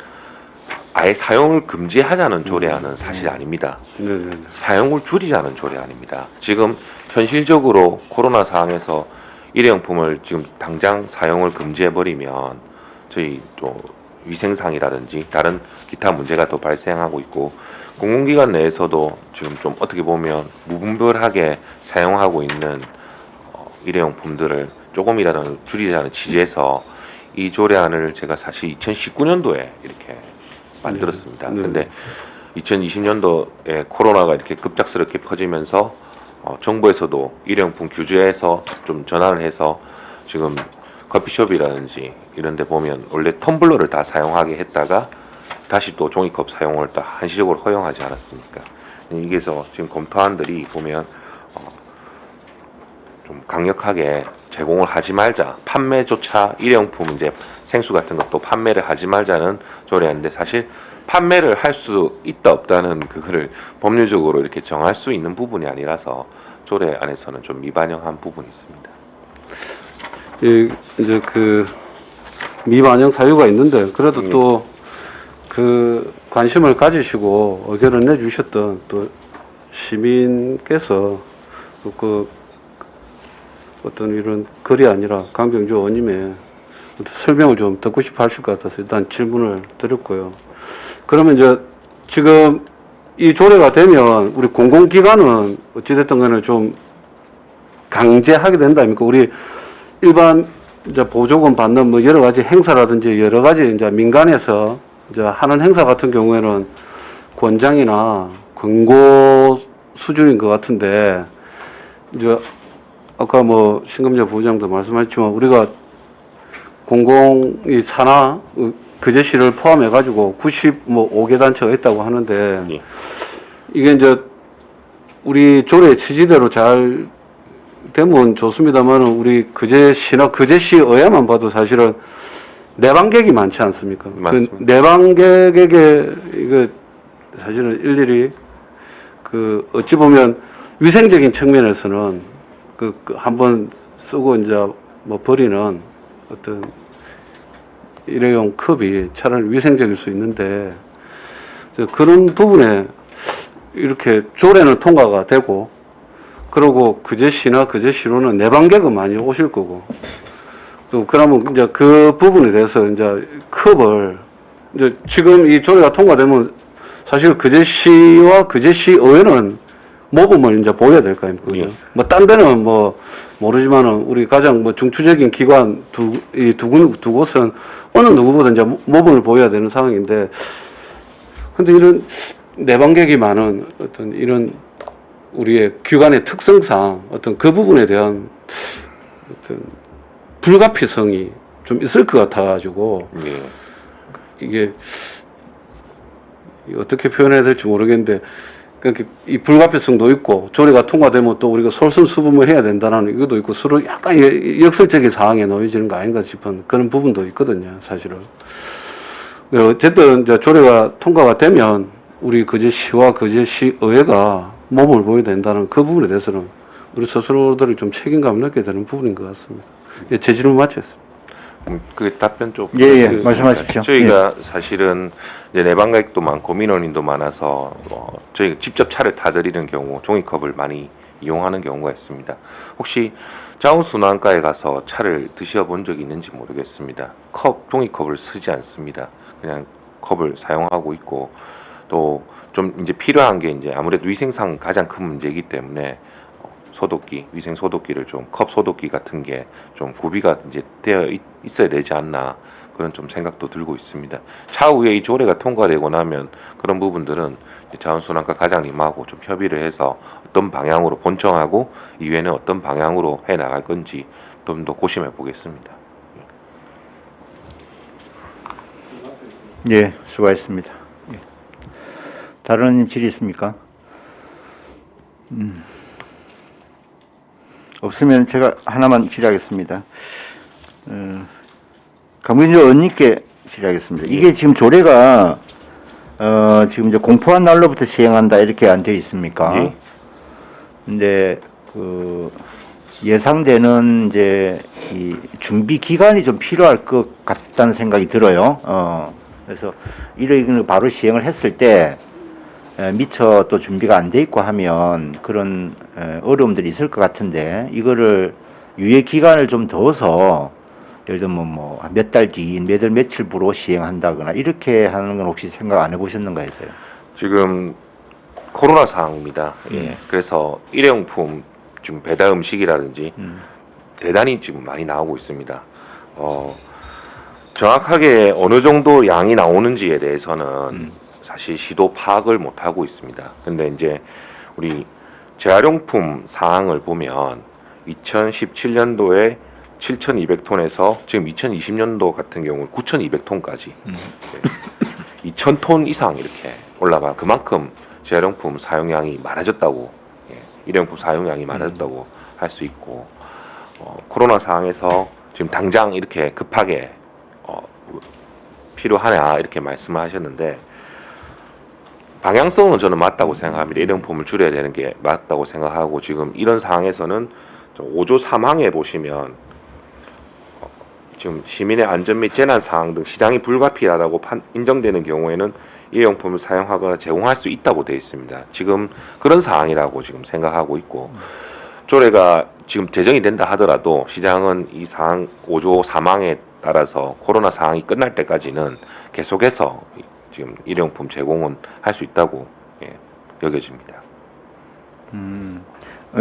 아예 사용을 금지하자는 조례안은 사실 아닙니다. 네네. 사용을 줄이자는 조례안입니다. 지금 현실적으로 코로나 상황에서 일회용품을 지금 당장 사용을 금지해버리면 저희 또 위생상이라든지 다른 기타 문제가 더 발생하고 있고 공공기관 내에서도 지금 좀 어떻게 보면 무분별하게 사용하고 있는 일회용품들을 조금이라도 줄이자는 취지에서 이 조례안을 제가 사실 2019년도에 이렇게 만들었습니다. 네. 근데 2020년도에 코로나가 이렇게 급작스럽게 퍼지면서 정부에서도 일회용품 규제에서 좀 전환을 해서 지금 커피숍이라든지 이런 데 보면 원래 텀블러를 다 사용하게 했다가 다시 또 종이컵 사용을 다 한시적으로 허용하지 않았습니까? 이게서 지금 검토안들이 보면 좀 강력하게 제공을 하지 말자, 판매조차 일회용품 이제 생수 같은 것도 판매를 하지 말자는 조례인데 사실 판매를 할 수 있다 없다는 그거를 법률적으로 이렇게 정할 수 있는 부분이 아니라서 조례 안에서는 좀 미반영한 부분이 있습니다. 이제 그 미반영 사유가 있는데 그래도 또 그 관심을 가지시고 의견을 내주셨던 또 시민께서 그 어떤 이런 글이 아니라 강병주 의원님의 어떤 설명을 좀 듣고 싶어 하실 것 같아서 일단 질문을 드렸고요. 그러면 이제 지금 이 조례가 되면 우리 공공기관은 어찌됐든 간에 좀 강제하게 된다 아닙니까? 우리 일반 이제 보조금 받는 뭐 여러 가지 행사라든지 여러 가지 이제 민간에서 이제 하는 행사 같은 경우에는 권장이나 권고 수준인 것 같은데 이제 아까 뭐 신금재 부부장도 말씀하셨지만 우리가 공공이 산하 그 제시를 포함해 가지고 95개 단체가 있다고 하는데 예. 이게 이제 우리 조례 취지대로 잘 되면 좋습니다만 우리 그제시나 그제시의회만 봐도 사실은 내방객이 많지 않습니까? 맞습니다. 그 내방객에게 이거 사실은 일일이 그 어찌 보면 위생적인 측면에서는 그 한번 쓰고 이제 뭐 버리는 어떤 일회용 컵이 차라리 위생적일 수 있는데 그런 부분에 이렇게 조례는 통과가 되고 그리고 그제시나 그제시로는 내방객은 많이 오실 거고 또 그러면 이제 그 부분에 대해서 이제 컵을 이제 지금 이 조례가 통과되면 사실 그제시와 그제시의회는 모범을 이제 보여야 될 거 아닙니까? 예. 뭐 딴 데는 뭐 모르지만은 우리 가장 뭐 중추적인 기관 두 곳은 어느 누구보다 이제 모범을 보여야 되는 상황인데 근데 이런 내방객이 많은 어떤 이런 우리의 기관의 특성상 어떤 그 부분에 대한 어떤 불가피성이 좀 있을 것 같아가지고 예. 이게 어떻게 표현해야 될지 모르겠는데 그러니까 이 불가피성도 있고 조례가 통과되면 또 우리가 솔선수범을 해야 된다는 이것도 있고 서로 약간 역설적인 상황에 놓여지는 거 아닌가 싶은 그런 부분도 있거든요, 사실은. 어쨌든 이제 조례가 통과가 되면 우리 거제시와 거제시의회가 몸을 보여야 된다는 그 부분에 대해서는 우리 스스로들이 좀 책임감을 느끼게 되는 부분인 것 같습니다. 예, 제 질문 마치겠습니다. 그 답변 좀. 예, 부탁드리겠습니다. 말씀하십시오. 저희가 사실은 이제 내방가액도 많고 민원인도 많아서 저희가 직접 차를 타드리는 경우 종이컵을 많이 이용하는 경우가 있습니다. 혹시 자원순환가에 가서 차를 드셔본 적이 있는지 모르겠습니다. 종이컵을 쓰지 않습니다. 그냥 컵을 사용하고 있고 또 좀 이제 필요한 게 이제 아무래도 위생상 가장 큰 문제이기 때문에 소독기, 위생 소독기를 좀 컵 소독기 같은 게 좀 구비가 이제 되어 있어야 되지 않나 그런 좀 생각도 들고 있습니다. 차후에 이 조례가 통과되고 나면 그런 부분들은 자원순환과 과장님하고 좀 협의를 해서 어떤 방향으로 본청하고 이후에는 어떤 방향으로 해 나갈 건지 좀 더 고심해 보겠습니다. 예, 수고하셨습니다. 예. 다른 질의 있습니까? 없으면 제가 하나만 질의하겠습니다. 강민주 의원님께 질의하겠습니다. 이게 지금 조례가 지금 이제 공포한 날로부터 시행한다 이렇게 안 되어 있습니까? 예. 근데 그 예상되는 이제 이 준비 기간이 좀 필요할 것 같다는 생각이 들어요. 그래서 이런 바로 시행을 했을 때 미처 또 준비가 안 돼 있고 하면 그런 어려움들이 있을 것 같은데 이거를 유예 기간을 좀 둬서 예를 들면 뭐 몇 달 뒤, 며칠부로 시행한다거나 이렇게 하는 건 혹시 생각 안 해보셨는가 해서요? 지금 코로나 상황입니다. 예. 그래서 일회용품 지금 배달 음식이라든지 대단히 지금 많이 나오고 있습니다. 정확하게 어느 정도 양이 나오는지에 대해서는 사실 시도 파악을 못 하고 있습니다. 근데 이제 우리 재활용품 사항을 보면 2017년도에 7,200톤에서 지금 2020년도 같은 경우 9,200톤까지 2,000톤 이상 이렇게 올라가 그만큼 재활용품 사용량이 많아졌다고 일회용품 사용량이 많아졌다고 할 수 있고 코로나 상황에서 지금 당장 이렇게 급하게 필요하냐 이렇게 말씀을 하셨는데 방향성은 저는 맞다고 생각합니다. 일회용품을 줄여야 되는 게 맞다고 생각하고 지금 이런 상황에서는 5조 3항에 보시면 지금 시민의 안전 및 재난 상황 등 시장이 불가피하다고 인정되는 경우에는 일회용품을 사용하거나 제공할 수 있다고 되어 있습니다. 지금 그런 상황이라고 지금 생각하고 있고 조례가 지금 제정이 된다 하더라도 시장은 이 상황 5조 3항에 따라서 코로나 상황이 끝날 때까지는 계속해서 지금 일회용품 제공은 할 수 있다고 여겨집니다.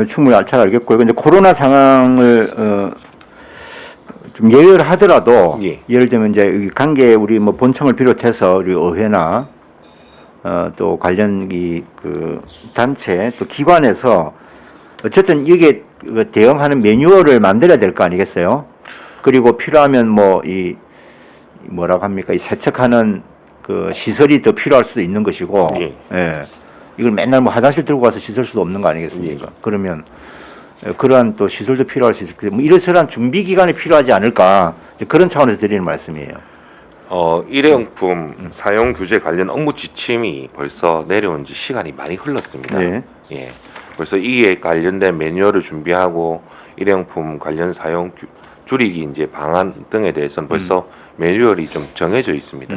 충분히 잘 알겠고요. 근데 코로나 상황을 좀 예열하더라도 예를 들면 이제 여기 관계 우리 뭐 본청을 비롯해서 우리 의회나 또 관련 그 단체 또 기관에서 어쨌든 이게 대응하는 매뉴얼을 만들어야 될 거 아니겠어요? 그리고 필요하면 뭐 이 뭐라고 합니까? 이 세척하는 그 시설이 더 필요할 수도 있는 것이고, 예. 이걸 맨날 뭐 화장실 들고 가서 씻을 수도 없는 거 아니겠습니까? 그러면 그러한 또 시설도 필요할 수 있을 뭐 이러저러한 준비 기간이 필요하지 않을까 이제 그런 차원에서 드리는 말씀이에요. 일회용품 사용 규제 관련 업무 지침이 벌써 내려온 지 시간이 많이 흘렀습니다. 네. 예. 그래서 이에 관련된 매뉴얼을 준비하고 일회용품 관련 사용 줄이기 이제 방안 등에 대해서는 벌써 매뉴얼이 좀 정해져 있습니다.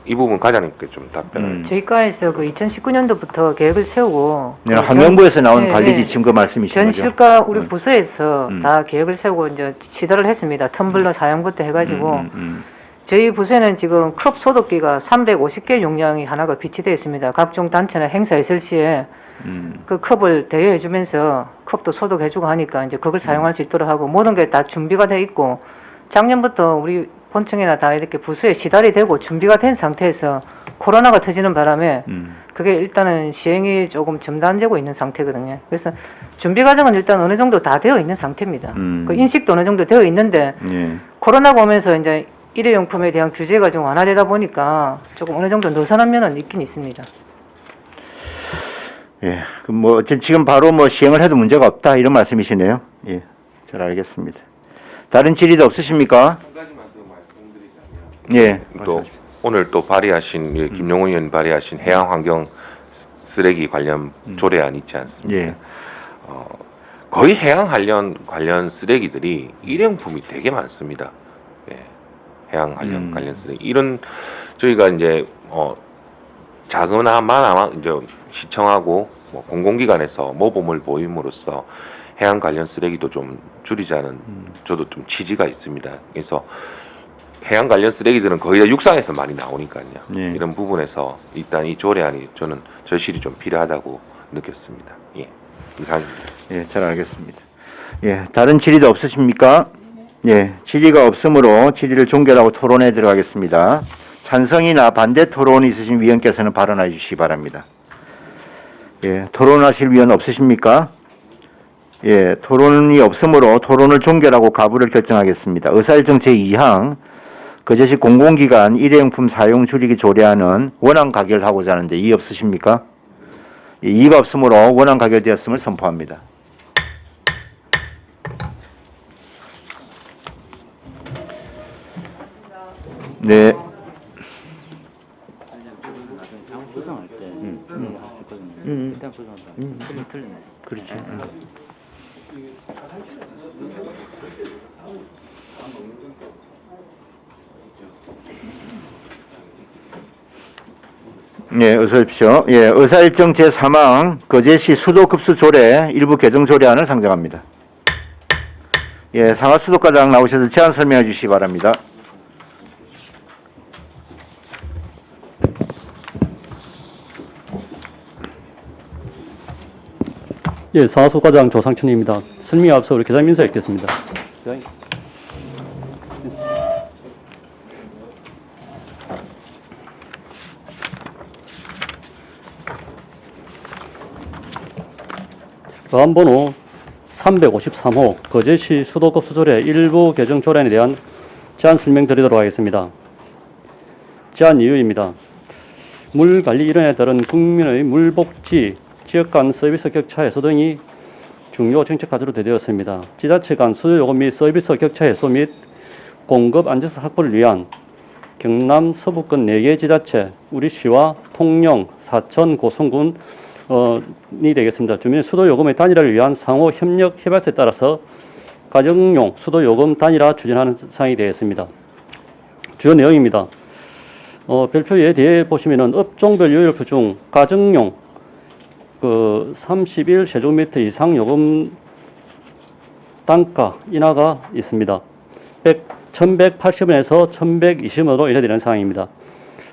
이 부분 과장님께 좀 답변을. 저희과에서 그 2019년도부터 계획을 세우고 네, 환경부에서 나온 네, 관리 네. 지침 그 말씀이신 전 거죠? 실과 우리 부서에서 다 계획을 세우고 이제 지도를 했습니다. 텀블러 사용부터 해가지고 저희 부서에는 지금 컵 소독기가 350개 용량이 하나가 비치되어 있습니다. 각종 단체나 행사 있을 시에 그 컵을 대여해주면서 컵도 소독해주고 하니까 이제 그걸 사용할 수 있도록 하고 모든 게 다 준비가 돼 있고 작년부터 우리 본청이나 다 이렇게 부서에 시달이 되고 준비가 된 상태에서 코로나가 터지는 바람에 그게 일단은 시행이 조금 점단되고 있는 상태거든요. 그래서 준비 과정은 일단 어느 정도 다 되어 있는 상태입니다. 그 인식도 어느 정도 되어 있는데 예. 코로나가 오면서 이제 일회용품에 대한 규제가 좀 완화되다 보니까 조금 어느 정도 느슨한 면은 있긴 있습니다. 예. 그럼 뭐 어쨌든 지금 바로 뭐 시행을 해도 문제가 없다 이런 말씀이시네요. 예. 잘 알겠습니다. 다른 질의도 없으십니까? 한 가지 말씀드리자면 예. 또 오늘 또 발의하신 김용훈 의원 발의하신 해양환경 쓰레기 관련 조례안 있지 않습니까? 예. 거의 해양 관련 쓰레기들이 일회용품이 되게 많습니다. 예. 해양 관련 쓰레기 이런 저희가 이제 작으나 많아 이제 시청하고 뭐 공공기관에서 모범을 보임으로써 해양 관련 쓰레기도 좀 줄이자는 저도 좀 취지가 있습니다. 그래서 해양 관련 쓰레기들은 거의 다 육상에서 많이 나오니까요. 예. 이런 부분에서 일단 이 조례안이 저는 절실히 좀 필요하다고 느꼈습니다. 예. 이상입니다. 예, 잘 알겠습니다. 예, 다른 질의도 없으십니까? 예, 질의가 없으므로 질의를 종결하고 토론에 들어가겠습니다. 찬성이나 반대 토론 있으신 위원께서는 발언해 주시기 바랍니다. 예, 토론하실 위원 없으십니까? 예, 토론이 없으므로 토론을 종결하고 가부를 결정하겠습니다. 의사일정 제2항 거제시 공공기관 일회용품 사용 줄이기 조례안은 원안 가결하고자 하는데 이의 없으십니까? 예, 이의가 없으므로 원안 가결되었음을 선포합니다. 네. 그렇지. 예, 어서 오십시오. 예, 의사일정 제3항 거제시 수도급수 조례 일부 개정 조례안을 상정합니다. 예, 상하 수도과장 나오셔서 제안 설명해 주시기 바랍니다. 예, 상하수과장 조상천입니다. 설명에 앞서 우리 계장 인사 읽겠습니다. 법안번호 353호 거제시 수도급 수조례 일부 개정 조례안에 대한 제안 설명드리도록 하겠습니다. 제안 이유입니다. 물관리 일원에 따른 국민의 물복지, 지역 간 서비스 격차 해소 등이 중요 정책 과제로 되었습니다. 지자체 간 수요 요금 및 서비스 격차 해소 및 공급 안정성 확보를 위한 경남 서부권 4개 지자체, 우리 시와 통영, 사천, 고성군 이 되겠습니다. 주민 수도 요금의 단일화를 위한 상호 협력 협약서에 따라서 가정용 수도 요금 단일화 추진하는 사항이 되겠습니다. 주요 내용입니다. 별표에 대해 보시면은 업종별 요율표 중 가정용 31 세제곱미터 이상 요금 단가 인하가 있습니다. 1180원에서 1120원으로 인하되는 사항입니다.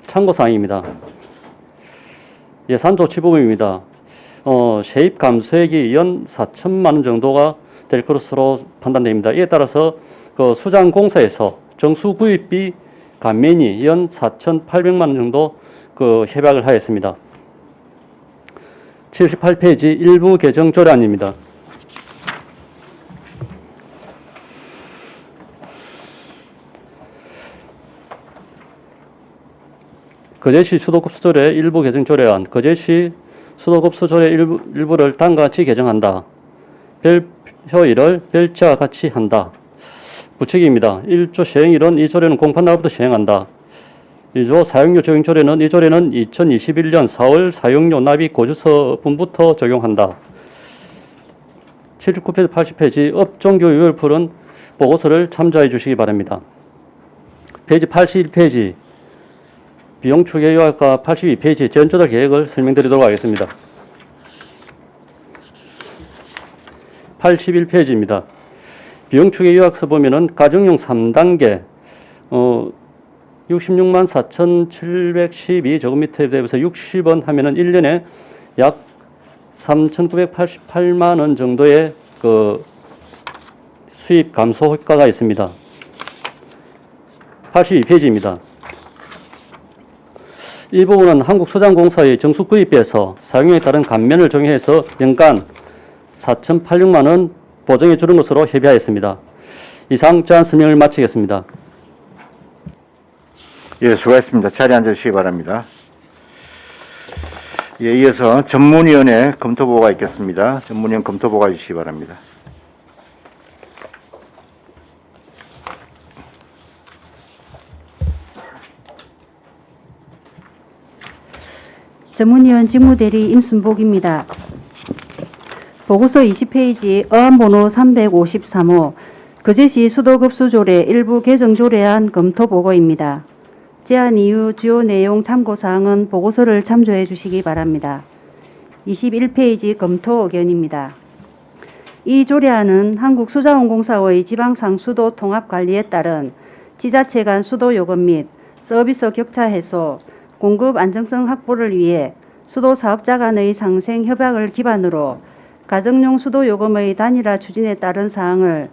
참고사항입니다. 예산 조치 부분입니다. 세입 감소액이 연 4천만 원 정도가 될 것으로 판단됩니다. 이에 따라서 수장 공사에서 정수 구입비 감면이 연 4,800만 원 정도 협약을 하였습니다. 78페이지 일부 개정 조례안입니다. 거제시 수도급 수조례 일부 개정 조례안, 거제시 수도급 수조례 일부를 다음과 같이 개정한다. 별표일을 별자와 같이 한다. 부칙입니다. 1조 시행일은 이 조례는 공판 날부터 시행한다. 2조 사용료 적용 조례는 이 조례는 2021년 4월 사용료 납입 고지서분부터 적용한다. 79페이지 80페이지 업종교 유혈풀은 보고서를 참조해 주시기 바랍니다. 페이지 81페이지 비용 추계 요약과 82페이지 전조달 계획을 설명드리도록 하겠습니다. 81페이지입니다. 비용 추계 요약서 보면은 가정용 3단계 66만 4,712 제곱미터에 대해서 60원 하면은 1년에 약 3,988만 원 정도의 수입 감소 효과가 있습니다. 82페이지입니다. 이 부분은 한국수자원공사의 정수구입비에서 사용에 따른 감면을 적용해서 연간 4,086만 원 보정해 주는 것으로 협의하였습니다. 이상 제안 설명을 마치겠습니다. 예, 수고하셨습니다. 자리에 앉으시기 바랍니다. 예, 이어서 전문위원회 검토보고가 있겠습니다. 전문위원 검토보고 해주시기 바랍니다. 전문위원 직무대리 임순복입니다. 보고서 20페이지 어안번호 353호 거제시 수도급수조례 일부 개정조례안 검토보고입니다. 제안 이후 주요 내용 참고사항은 보고서를 참조해 주시기 바랍니다. 21페이지 검토 의견입니다. 이 조례안은 한국수자원공사의 지방상수도 통합관리에 따른 지자체 간 수도요금 및 서비스 격차 해소, 공급 안정성 확보를 위해 수도사업자 간의 상생 협약을 기반으로 가정용 수도요금의 단일화 추진에 따른 사항을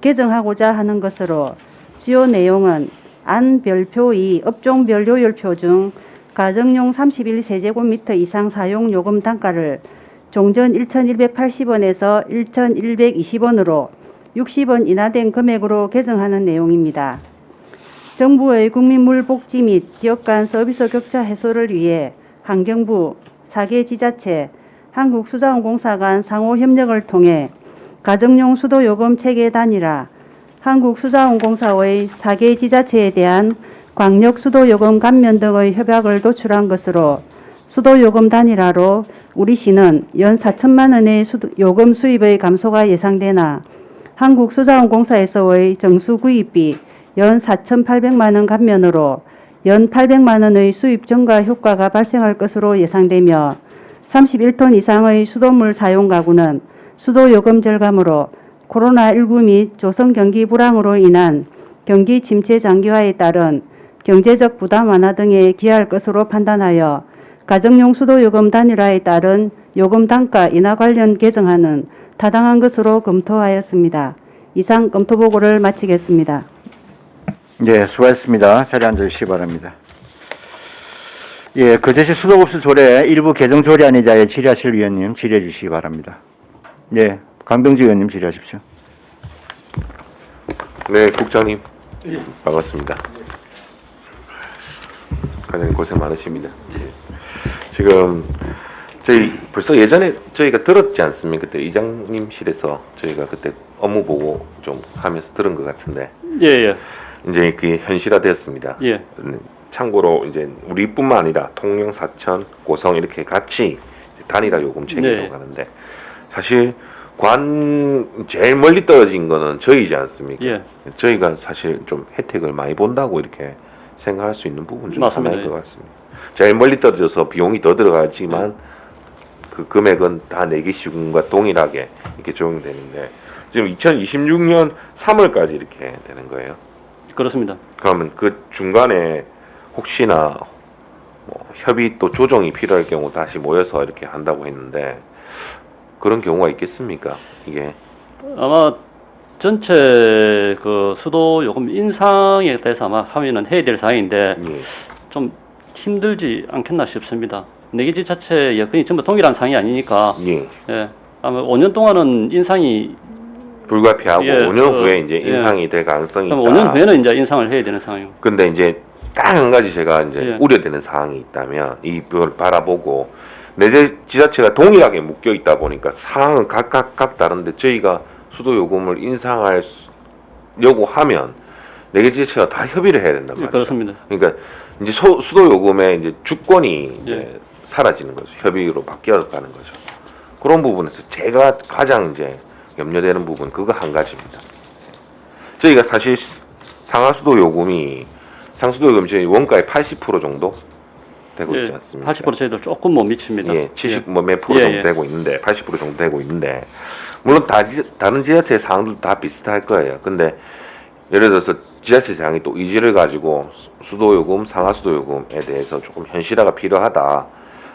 개정하고자 하는 것으로 주요 내용은 안 별표 2 업종별 요율표 중 가정용 31세제곱미터 이상 사용 요금 단가를 종전 1,180원에서 1,120원으로 60원 인하된 금액으로 개정하는 내용입니다. 정부의 국민물복지 및 지역 간 서비스 격차 해소를 위해 환경부, 4개 지자체, 한국수자원공사 간 상호 협력을 통해 가정용 수도요금 체계 단일화, 한국수자원공사의 4개 지자체에 대한 광역 수도요금 감면 등의 협약을 도출한 것으로 수도요금 단일화로 우리 시는 연 4천만 원의 요금 수입의 감소가 예상되나 한국수자원공사에서의 정수구입비 연 4,800만 원 감면으로 연 800만 원의 수입 증가 효과가 발생할 것으로 예상되며 31톤 이상의 수돗물 사용 가구는 수도요금 절감으로 코로나19 및 조성 경기 불황으로 인한 경기 침체 장기화에 따른 경제적 부담 완화 등에 기여할 것으로 판단하여 가정용 수도요금 단일화에 따른 요금 단가 인하 관련 개정안은 타당한 것으로 검토하였습니다. 이상 검토 보고를 마치겠습니다. 예, 수고하셨습니다. 자리에 앉으시기 바랍니다. 예, 거제시 수도급수 조례 일부 개정 조례안에 대하여 질의하실 위원님 질의해 주시기 바랍니다. 예, 강병지 의원님 질의하십시오. 네, 국장님. 반갑습니다. 과장님 고생 많으십니다. 지금 저희 벌써 예전에 저희가 들었지 않습니까? 그때 이장님실에서 저희가 그때 업무 보고 좀 하면서 들은 것 같은데 예. 이제 그게 현실화되었습니다. 예. 참고로 이제 우리뿐만 아니라 통영, 사천, 고성 이렇게 같이 단일화 요금 체계로 네. 가는데 사실 제일 멀리 떨어진 거는 저희지 않습니까? 예. 저희가 사실 좀 혜택을 많이 본다고 이렇게 생각할 수 있는 부분 중 맞습니다. 하나일 것 같습니다. 제일 멀리 떨어져서 비용이 더 들어가지만 그 금액은 다 4개 시군과 동일하게 이렇게 적용되는데 지금 2026년 3월까지 이렇게 되는 거예요. 그렇습니다. 그러면 그 중간에 혹시나 뭐 협의 또 조정이 필요할 경우 다시 모여서 이렇게 한다고 했는데 그런 경우가 있겠습니까? 이게 아마 전체 그 수도 요금 인상에 대해서 아마 하면은 해야 될 사항인데 예. 좀 힘들지 않겠나 싶습니다. 4개 지자체 여건이 전부 동일한 상이 아니니까 예. 예. 아마 5년 동안은 인상이 불가피하고 예, 5년 후에 이제 예. 인상이 될 가능성이 있다. 5년 후에는 이제 인상을 해야 되는 상황이고. 근데 이제 딱 한 가지 제가 이제 예. 우려되는 사항이 있다면 이걸 바라보고 네 지자체가 동일하게 묶여 있다 보니까 사항은 각각 다른데 저희가 수도 요금을 인상하려고 하면 4개 지자체가 다 협의를 해야 된단 말이죠. 그렇습니다. 그러니까 이제 수도 요금의 이제 주권이 이제 예. 사라지는 거죠. 협의로 바뀌어가는 거죠. 그런 부분에서 제가 가장 이제 염려되는 부분 그거 한 가지입니다. 저희가 사실 상하수도 요금이 상수도 요금 저희 원가의 80% 정도 되고 있지 않습니까? 80% 저희도 조금 못 미칩니다. 예, 70 뭐 몇 프로 예, 정도 예. 되고 있는데 80% 정도 되고 있는데 물론 다른 지자체의 사항들도 다 비슷할 거예요. 근데 예를 들어서 지자체장이 또 의지를 가지고 수도요금, 상하수도요금에 대해서 조금 현실화가 필요하다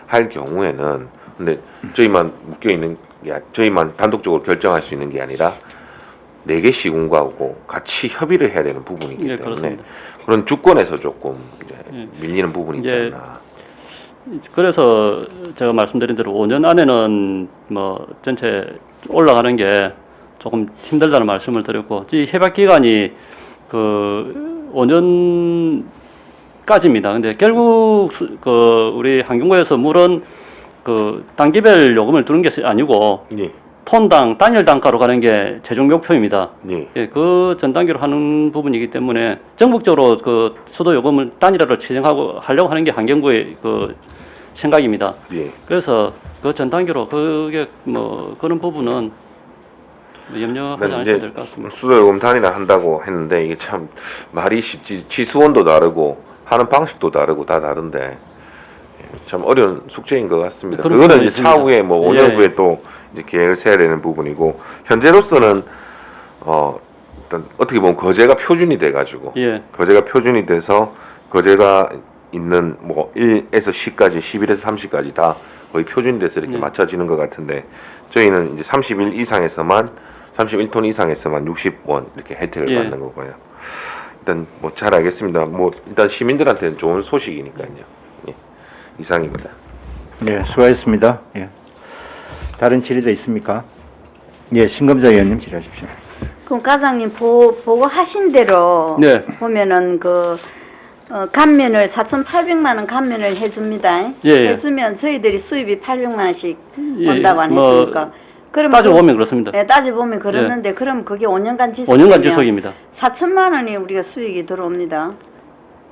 할 경우에는 근데 저희만 묶여 있는 게 저희만 단독적으로 결정할 수 있는 게 아니라 4개 시군과하고 같이 협의를 해야 되는 부분이기 예, 때문에 그렇습니다. 그런 주권에서 조금 이제 예. 밀리는 부분이 있지 예. 않나. 그래서 제가 말씀드린 대로 5년 안에는 뭐 전체 올라가는 게 조금 힘들다는 말씀을 드렸고, 이 협약 기간이 그 5년까지입니다. 근데 결국 그 우리 환경부에서 물은 그 단기별 요금을 두는 게 아니고 예. 톤당 단일 단가로 가는 게 최종 목표입니다. 예. 예, 그 전 단계로 하는 부분이기 때문에 전국적으로 그 수도 요금을 단일화로 진행하고 하려고 하는 게 환경부의 그 생각입니다. 예. 그래서 그 전 단계로 그게 뭐 그런 부분은 염려하지 난 않으셔도 이제 될 것 같습니다. 수도요금 단일화 한다고 했는데 이게 참 말이 쉽지, 취수원도 다르고 하는 방식도 다르고 다 다른데 참 어려운 숙제인 것 같습니다. 그런 그거는 부분이 이제 차후에 있습니다. 뭐 5년 예. 후에 또 이제 계획을 세야 되는 부분이고, 현재로서는 일단 어떻게 보면 거제가 표준이 돼가지고 예, 거제가 표준이 돼서 거제가 있는 뭐 1에서 10까지 11에서 30까지 다 거의 표준이 돼서 이렇게 예. 맞춰지는 것 같은데, 저희는 이제 31 이상에서만 31톤 이상에서만 60원 이렇게 혜택을 예. 받는 거고요. 일단 뭐 잘 알겠습니다. 뭐 일단 시민들한테는 좋은 소식이니까요. 예. 이상입니다. 네, 수고하셨습니다. 예. 다른 질의도 있습니까? 예, 신검자 의원님 질의하십시오. 그럼 과장님 보고 하신 대로 네. 보면은 그 감면을 4,800만 원 감면을 해줍니다. 예, 예. 해주면 저희들이 수입이 800만 원씩 예, 온다고 안 뭐 했습니까? 그러면 따져보면 그렇습니다. 네, 따져보면 그러는데 그럼 그게 5년간 지속되면 5년간 지속입니다. 4천만 원이 우리가 수익이 들어옵니다.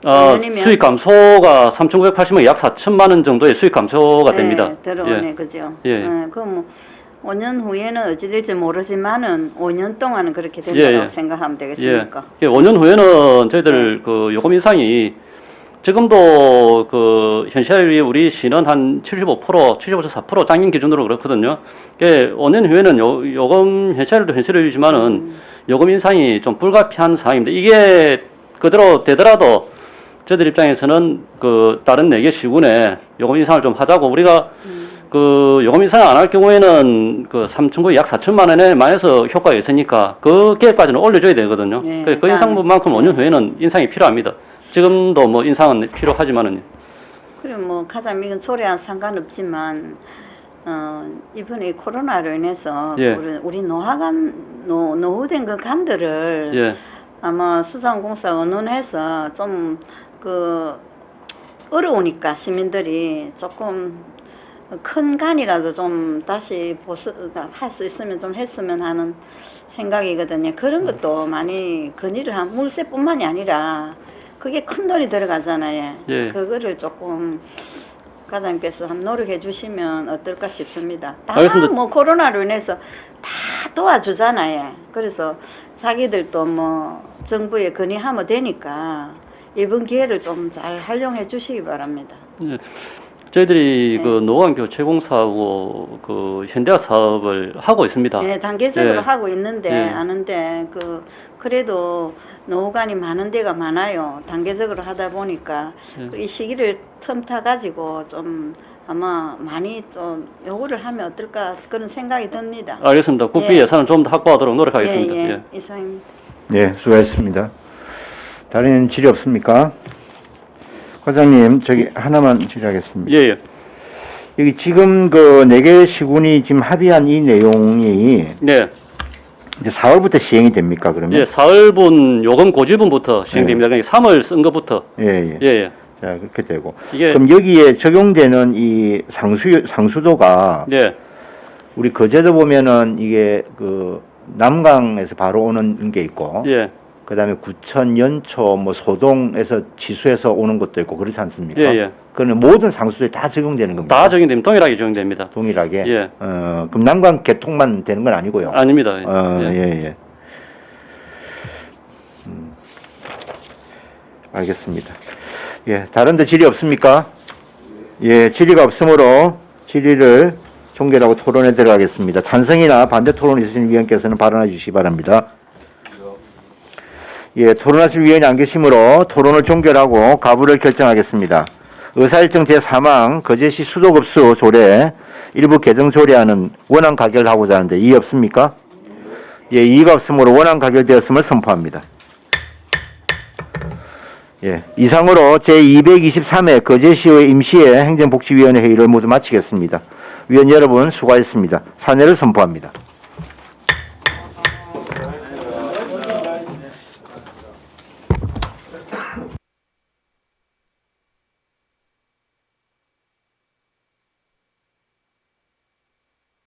어, 5년이면 수익 감소가 3,980억, 약 4천만 원 정도의 수익 감소가 됩니다. 네, 들어오네, 예. 그죠? 예. 그럼 뭐 5년 후에는 어찌 될지 모르지만은 5년 동안은 그렇게 예, 된다고 예. 생각하면 되겠습니까? 예, 5년 후에는 저희들 네. 그 요금 인상이 지금도 그 현실이 우리 시는 한 75%, 75.4% 장인 기준으로 그렇거든요. 예, 5년 후에는 요금 현실도 현실이지만은 요금 인상이 좀 불가피한 상황입니다. 이게 그대로 되더라도 저희들 입장에서는 그 다른 4개 시군에 요금 인상을 좀 하자고, 우리가 그 요금 인상 안 할 경우에는 그 3,900, 약 4천만 원에 만에서 효과가 있으니까 그 계획까지는 올려줘야 되거든요. 네, 그 인상분만큼 5년 후에는 인상이 필요합니다. 지금도 뭐 인상은 필요하지만은. 그리고 뭐 가장 이건 소리와 상관없지만 이번에 코로나로 인해서 예. 우리 노후된 그 간들을 예, 아마 수자원공사 의논해서 좀 그 어려우니까 시민들이 조금 큰 간이라도 좀 다시 할 수 있으면 좀 했으면 하는 생각이거든요. 그런 것도 많이 건의를 한 물세뿐만이 아니라 그게 큰 돈이 들어가잖아요. 예. 그거를 조금 과장님께서 한번 노력해 주시면 어떨까 싶습니다. 다 알겠습니다. 뭐 코로나로 인해서 다 도와주잖아요. 그래서 자기들도 뭐 정부에 건의하면 되니까 이번 기회를 좀 잘 활용해 주시기 바랍니다. 예. 저희들이 네. 그 노후관 교체공사하고 그 현대화 사업을 하고 있습니다. 네, 단계적으로 예. 하고 있는데 예. 아는데 그래도 노후관이 많은 데가 많아요. 단계적으로 하다 보니까 예. 이 시기를 틈타 가지고 좀 아마 많이 좀 요구를 하면 어떨까 그런 생각이 듭니다. 알겠습니다. 국비 예. 예산을 좀 더 확보하도록 노력하겠습니다. 예, 예. 예. 이상입니다. 네, 수고하셨습니다. 다른 질의 없습니까? 과장님, 저기 하나만 질의하겠습니다. 예, 예. 여기 지금 그 4개 시군이 지금 합의한 이 내용이 네. 이제 4월부터 시행이 됩니까, 그러면? 예, 사흘분 요금 고지분부터 시행됩니다. 그러니까 3월 쓴 것부터. 예, 예. 예, 예. 자, 그렇게 되고. 이게 그럼 여기에 적용되는 이 상수도가 예. 우리 거제도 보면은 이게 그 남강에서 바로 오는 게 있고, 예. 그다음에 구천, 연초, 뭐 소동에서 지수에서 오는 것도 있고 그렇지 않습니까? 예, 예. 그는 모든 상수도에 다 적용되는 겁니다. 다 적용됩니다. 동일하게 적용됩니다. 동일하게. 예. 그럼 남강 개통만 되는 건 아니고요. 아닙니다. 예, 예. 예. 알겠습니다. 예, 다른 데 질의 없습니까? 예, 질의가 없으므로 질의를 종결하고 토론에 들어가겠습니다. 찬성이나 반대 토론 있으신 위원께서는 발언해 주시기 바랍니다. 예, 토론하실 위원이 안 계시므로 토론을 종결하고 가부를 결정하겠습니다. 의사일정 제3항 거제시 수도급수 조례 일부 개정 조례안은 원안 가결하고자 하는데 이의 없습니까? 예, 이의가 없으므로 원안 가결되었음을 선포합니다. 예, 이상으로 제223회 거제시의 임시회 행정복지위원회 회의를 모두 마치겠습니다. 위원 여러분 수고하셨습니다. 사내를 선포합니다.